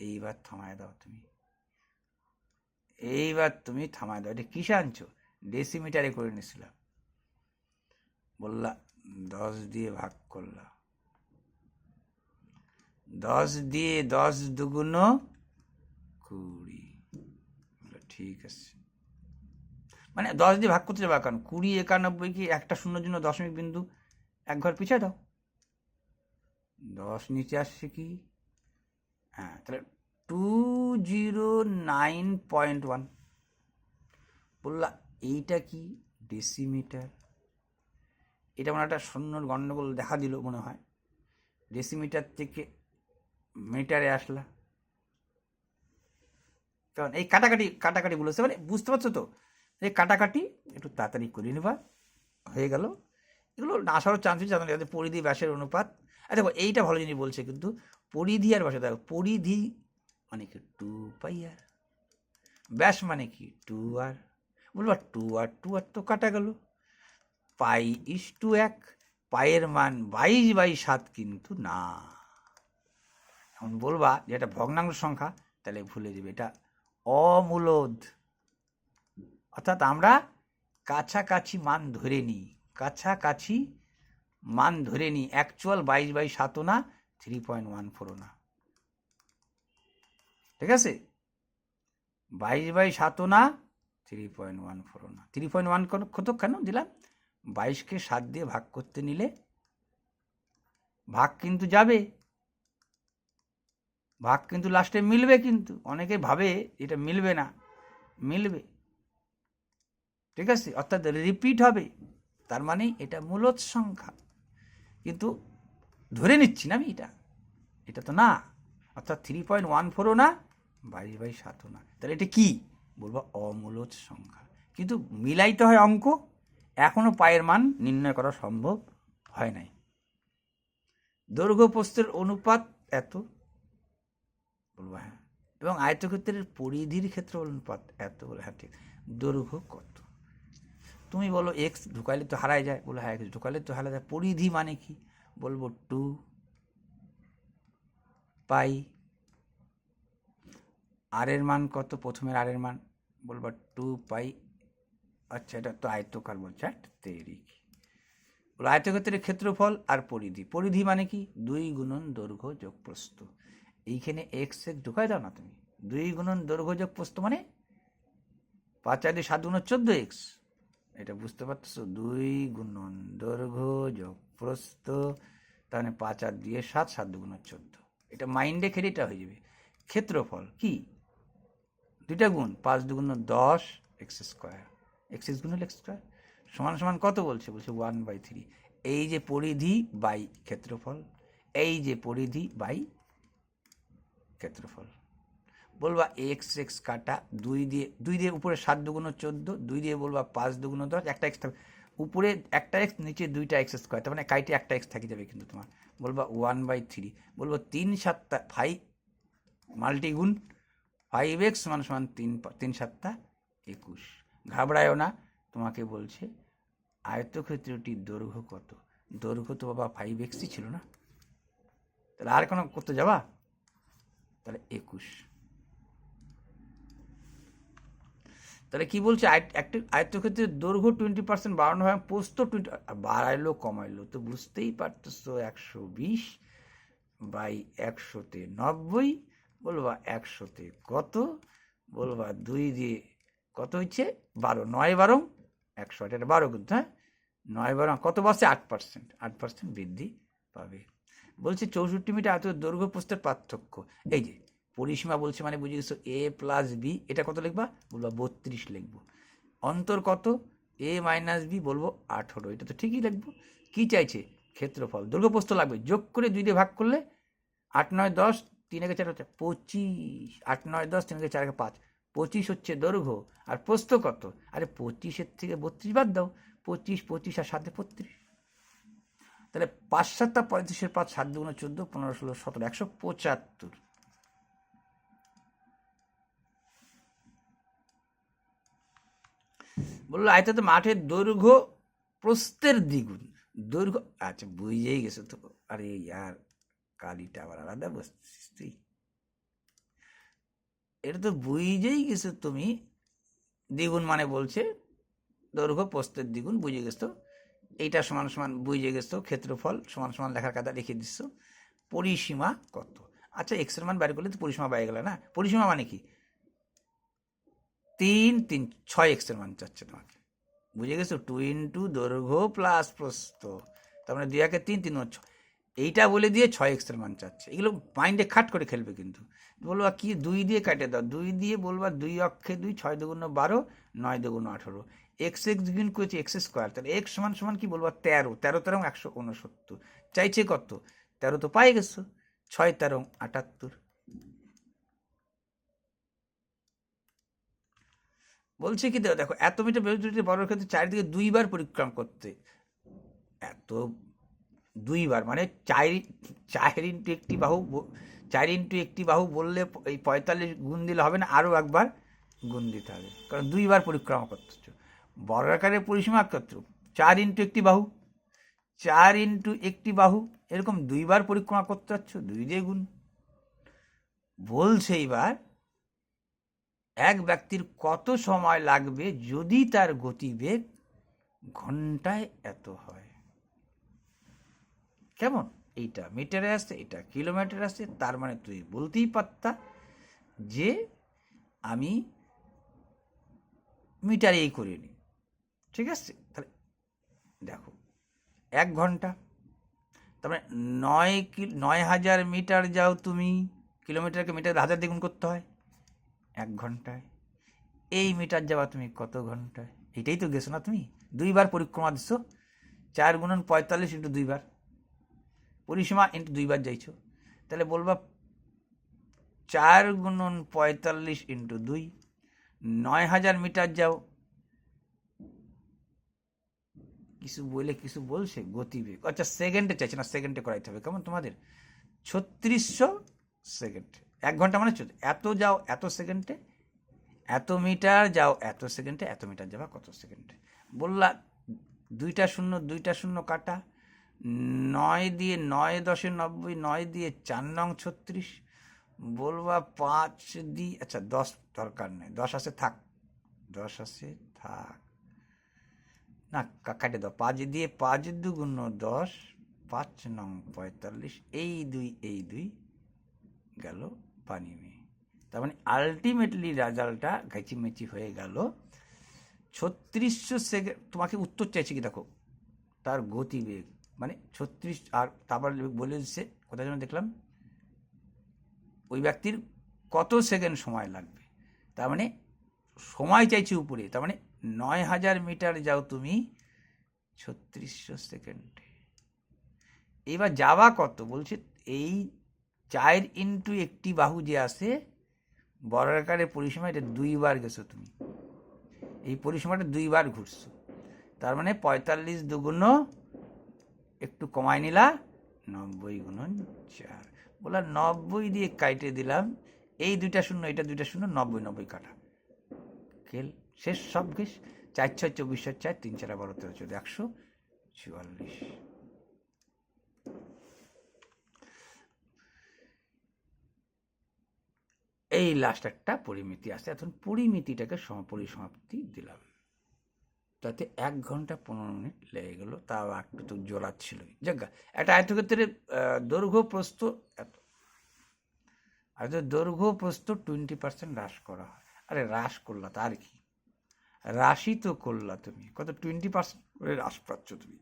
এইবার থামায় দাও তুমি, এইবার তুমি থামায় দাও। এটা কিসে আনছো? ডেসিমিটারে করে নিয়েছিলাম। বললা 10 দিয়ে ভাগ করলা, 10 দিয়ে 10 দুগুণ 20। ঠিক আছে, মানে 10 দিয়ে ভাগ করতে যাবে। কারণ 20, 91 কি একটা শূন্যর জন্য দশমিক বিন্দু এক ঘর পিছিয়ে দাও। 10 নিচে আসছে কি? হ্যাঁ, তাহলে 209.1। বললা এইটা কি? ডেসিমিটার। এটা মানে একটা শূন্যর গণ্ডগোল দেখা দিল মনে হয়। ডেসিমিটার থেকে মিটারে আসলা, কারণ এই কাটাকাটি বলেছে, মানে বুঝতে পারছো তো? এই কাটাকাটি একটু তাড়াতাড়ি করে নেবা, হয়ে গেল। এগুলো না আসারও চান্স আছে, জানো যাদের পরিধি ব্যাসের অনুপাত। আর দেখো এইটা ভালো জিনিস বলছে কিন্তু, পরিধি আর ব্যাস। দেখো পরিধি মানে কি 2πr, ব্যাস মানে কি 2r। বলবা 2r তো কাটা গেল। π/1, পায়ের মান 22/7 কিন্তু না। এখন বলবা যে এটা ভগ্নাংশ সংখ্যা, তাহলে ভুলে যাবে, এটা অমূলদ। অর্থাৎ আমরা কাছাকাছি মান ধরে নিই, কাছাকাছি মান ধরে নিই। অ্যাকচুয়াল 22/7 না, 3.14 না। ঠিক আছে, 22/7 না, 3.14 না। 3.1 কত কেন দিলাম? 22কে 7 দিয়ে ভাগ করতে নিলে ভাগ কিন্তু যাবে, ভাগ কিন্তু লাস্টে মিলবে। কিন্তু অনেকে ভাবে এটা মিলবে না, মিলবে। ঠিক আছে, অর্থাৎ রিপিট হবে। তার মানে এটা মূলদ সংখ্যা, কিন্তু ধরে নিচ্ছি না আমি এটা তো না। অর্থাৎ 3.14 না, 22/7 না। তাহলে এটা কি? বলবো অমূলদ সংখ্যা। কিন্তু মিলাইতে হয় অঙ্ক, এখনো পায়ের মান নির্ণয় করা সম্ভব হয় নাই। দৈর্ঘ্য প্রস্থের অনুপাত এত, বলবো হ্যাঁ। এবং আয়তক্ষেত্রের পরিধির ক্ষেত্রে অনুপাত এত, বলে হ্যাঁ ঠিক। দৈর্ঘ্য কত? তুমি বলো এক্স ঢুকাইলে তো হারাই যায়, বলো হ্যাঁ এক্স ঢুকাইলে তো হারা যায়। পরিধি মানে কি? বলবো 2π। আর এর মান কত? প্রথমের আর এর মান বলবো 2π। আচ্ছা, এটা তো আয়তকার বলছে, তেরিক। বলো আয়তক্ষেত্রের ক্ষেত্রফল আর পরিধি। পরিধি মানে কি? 2 গুণন দৈর্ঘ্য যোগ প্রস্থ। এইখানে এক্স ঢুকাই দাও না তুমি। 2 গুণন দৈর্ঘ্য যোগ প্রস্থ মানে 5 4 2 7 গুণ 14x। এটা বুঝতে পারছো? 2 গুণন দৈর্ঘ্য যোগ প্রস্থ, তাহলে 5 আর 2 7, 7 দুগুণ 14। এটা মাইন্ডে খেলে এটা হয়ে যাবে। ক্ষেত্রফল কি? দুইটা গুণ, 5 দুগুণ 10 এক্স স্কোয়ার, এক্স গুণ এক্স স্কোয়ার সমান সমান কত বলছে? বলছে 1/3। এই যে পরিধি বাই ক্ষেত্রফল, এই যে পরিধি বাই ক্ষেত্রফল। বলবা এক্স এক্স কাটা, 2 দিয়ে উপরে 7 দুগুণ 14, 2 দিয়ে বলবা 5 দুগুণ 10, একটা এক্স থাকবে উপরে, একটা এক্স নিচে 2টা এক্স স্কোয়ার, তার মানে কাইটে একটা এক্স থাকি যাবে কিন্তু তোমার। বলবা 1/3। বলবো 3 7 5 মাল্টি গুণ 5x সমান 3 7 21। ঘাবড়ায়ও না, তোমাকে বলছে আয়তক্ষেত্রটির দৈর্ঘ্য কত। দৈর্ঘ্য তো বাবা 5x ছিল না, তাহলে আর কোনো করতে যাবা, তাহলে 21। তাহলে কি বলছে, একটা আয়তক্ষেত্রের দৈর্ঘ্য 20% বাড়ানো হয়, পোস্ত 20 বাড়াইলো কমাইলো, তো বুঝতেই পারতেছো 120 বাই 100-তে 90, বলবা 100-তে কত, বলবা 2 দিয়ে কত হচ্ছে 12, 9 12 100, এটা 12 কিন্তু, হ্যাঁ 9 12 কত বাড়ছে 8%, 8% বৃদ্ধি পাবে। বলছে 64 মিটার আয়ত দৈর্ঘ্য প্রস্থের পার্থক্য, এই যে পরিসীমা বলছে মানে বুঝে গেছো a প্লাস বি, এটা কত লিখবা, বলবা 32 লিখবো। অন্তর কত, a মাইনাস বি, বলবো 18, এটা তো ঠিকই লিখবো। কি চাইছে, ক্ষেত্রফল, দৈর্ঘ্য প্রস্থ লাগবে, যোগ করে 2 দিয়ে ভাগ করলে 8 9 10, 3 4 হচ্ছে 25, 8 9 10, 3 4 5, 25 হচ্ছে দৈর্ঘ্য, আর প্রস্থ কত, আরে 25-এর থেকে 32 বাদ দাও, 25 25 আর 7 35, তাহলে 5 7 35-এর 5, 7 2 14, 15 16 17, 175। বললো আয়তাত মাঠের দৈর্ঘ্য প্রস্থের দ্বিগুণ, দৈর্ঘ্য, আচ্ছা বুঝেই গেছো তো, আরে ইয়ার কালিটা আবার আলাদা বসছিস তুই, এটা তো বুঝেই গেছো তুমি, দ্বিগুণ মানে বলছে দৈর্ঘ্য প্রস্থের দ্বিগুণ, বুঝে গেছো, এইটা সমান সমান বুঝে গেছো, ক্ষেত্রফল সমান সমান লেখার কাদা লিখে দিচ্ছ, পরিসীমা কত, আচ্ছা এক্স এর মান বাইর করলে তো পরিসীমা বাইরে গেল না, পরিসীমা মানে কি 3 3 6x এর মান চাচ্ছে তোমাকে, বুঝে গেছো, 2 ইন্টু দৈর্ঘ্য প্লাস প্রস্থ, তার মানে 2 একে 3 3 6, এইটা বলে দিয়ে 6x এর মান চাচ্ছে, এগুলো মাইন্ডে খাট করে খেলবে কিন্তু, বলবা কি 2 দিয়ে কাটে দাও, 2 দিয়ে বলবা 2 অক্ষে 2, 6 2 12, 9 2 18, এক্স এক্স গুণ করেছে এক্স স্কোয়ার, তাহলে এক্স সমান সমান কি বলবা 13, 13 13 169, চাইছে কত 13, তো পাই গেছো, 6 13 78। বলছে কি দেখো, এত মিটার বেলুনটি বড় ক্ষেত্রে চারিদিকে 2 বার পরিক্রমা করতে, এত 2 বার মানে 4 ইন্টু একটি বাহু, 4 ইন্টু একটি বাহু বললে এই 45 গুণ দিলে হবে না, আরও একবার গুণ দিতে হবে, কারণ 2 বার পরিক্রমা করতে হচ্ছে। বর্গাকারের পরিসীমা কত, 4 ইন্টু একটি বাহু, 4 ইন্টু একটি বাহু, এরকম 2 বার পরিক্রমা করতে হচ্ছ, 2 দিয়ে গুণ। বলছে এইবার এক ব্যক্তির কত সময় লাগবে যদি তার গতিবেগ ঘন্টায় এত হয়, কেমন, এইটা মিটারে আসছে, এটা কিলোমিটারে আসছে, তার মানে তুই বলতেই পারতা যে আমি মিটারেই করে নিই, ঠিক আছে, তাহলে দেখো 1 ঘন্টা, তার মানে 9,000 মিটার যাও তুমি, কিলোমিটারকে মিটার 1000 দিয়ে গুণ করতে হয় 1 ঘন্টায়, এই মিটার যাওয়া তুমি কত ঘন্টায়, এটাই তো গেছো না তুমি, 2 বার পরিক্রমা দিচ্ছ, 4 গুণন 45 ইন্টু 2 বার, পরিসীমা ইন্টু 2 বার যাইছো, তাহলে বলবা 4 গুণন 45 ইন্টু 2, 9,000 মিটার যাও, কিছু বলে কিছু বলছে গতিবেগ, আচ্ছা সেকেন্ডে চাইছে না, সেকেন্ডে করাইতে হবে, কেমন তোমাদের 3600 সেকেন্ড, 1 ঘন্টা মানে এত যাও এত সেকেন্ডে, এত মিটার যাও এত সেকেন্ডে, এত মিটার যাওয়া কত সেকেন্ডে, বললা 2টা শূন্য 2টা শূন্য কাটা, 9 দিয়ে 9 10 90, 9 দিয়ে 4 নং 36, বলবা 5 দিয়ে, আচ্ছা 10 দরকার নেই, 10 আছে থাক, 10 আছে থাক, না কাটে দাও, 5 দিয়ে 5 2 10, 5 নং 45, এই 2 গেল পানি মেয়ে, তার মানে আলটিমেটলি রেজাল্টটা ঘেঁচিমেচি হয়ে গেল 3600 সেকেন্ড। তোমাকে উত্তর চাইছে কি দেখো, তার গতিবেগ মানে 36, আর তারপর বলে দিচ্ছে কোথায় যেন দেখলাম, ওই ব্যক্তির কত সেকেন্ড সময় লাগবে, তার মানে সময় চাইছে উপরে, তার মানে 9,000 মিটার যাও তুমি 3600 সেকেন্ডে, এবার যাওয়া কত বলছে, এই 4 ইন্টু একটি বাহু যে আছে বর্গাকারের পরিসীমা, এটা 2 বার গেছো তুমি, এই পরিসীমাটা 2 বার ঘুরছো, তার মানে 45 দুগুণ একটু কমাই নিলা 90 গুণন 4, বলা 90 দিয়ে কাটে দিলাম, এই 2টা শূন্য এটা 2টা শূন্য, 90 90 কাটা, খেল শেষ সব ঘেস, 4 6 24 4, 3 4 12 13 14, 144। এই লাস্ট একটা পরিমিতি আছে। এখন পরিমিতিটাকে সমপরিসমাপ্তি দিলাম, তাতে 1 ঘন্টা 15 মিনিট লেগে গেল, তাও একটু তো জোড়া ছিল। যাজ্ঞা, একটা আয়তক্ষেত্রের দৈর্ঘ্য প্রস্থ এত, আর দৈর্ঘ্য প্রস্থ 20% হ্রাস করা হয়। আরে হ্রাস করলা তার কি, হ্রাসই তো করলা তুমি, কত 20% করে হ্রাস পাচ্ছ তুমি।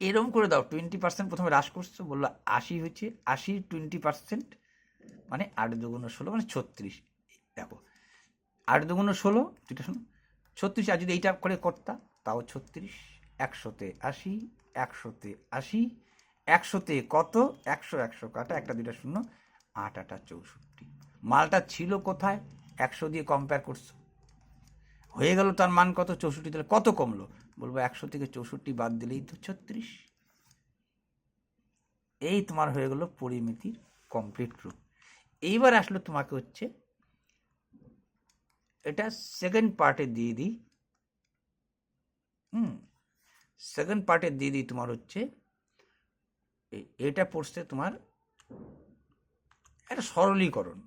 এরকম করে দাও, 20% প্রথমে হ্রাস করছো, বললো 80 হয়েছে, 80 20% মানে 8 2 16 মানে 36। দেখো 8 2 16, যেটা শোনো 36, আর যদি এইটা করে করতা তাও 36, 100-তে 80, 100-তে 80, 100-তে কত, 100 100 কাটা, 1 2 শূন্য, 8 8 64। মালটা ছিল কোথায়, 100 দিয়ে কম্পেয়ার করছো, হয়ে গেল তার মান কত, 64। তাহলে কত কমলো, বলবো 100 থেকে 64 বাদ দিলেই তো 36। এই তোমার হয়ে গেল পরিমিতির কমপ্লিট রূপ। এইবার আসলো তোমাকে হচ্ছে এটা সেকেন্ড পার্টে দিয়ে দিই। সেকেন্ড পার্টে দিয়ে দিই তোমার হচ্ছে এটা পড়ছে তোমার একটা সরলীকরণ।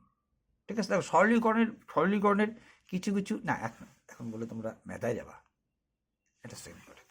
ঠিক আছে, দেখো সরলীকরণের কিছু কিছু না, এখন বলে তোমরা মেধায় যাবা, এটা সেকেন্ড পার্টে।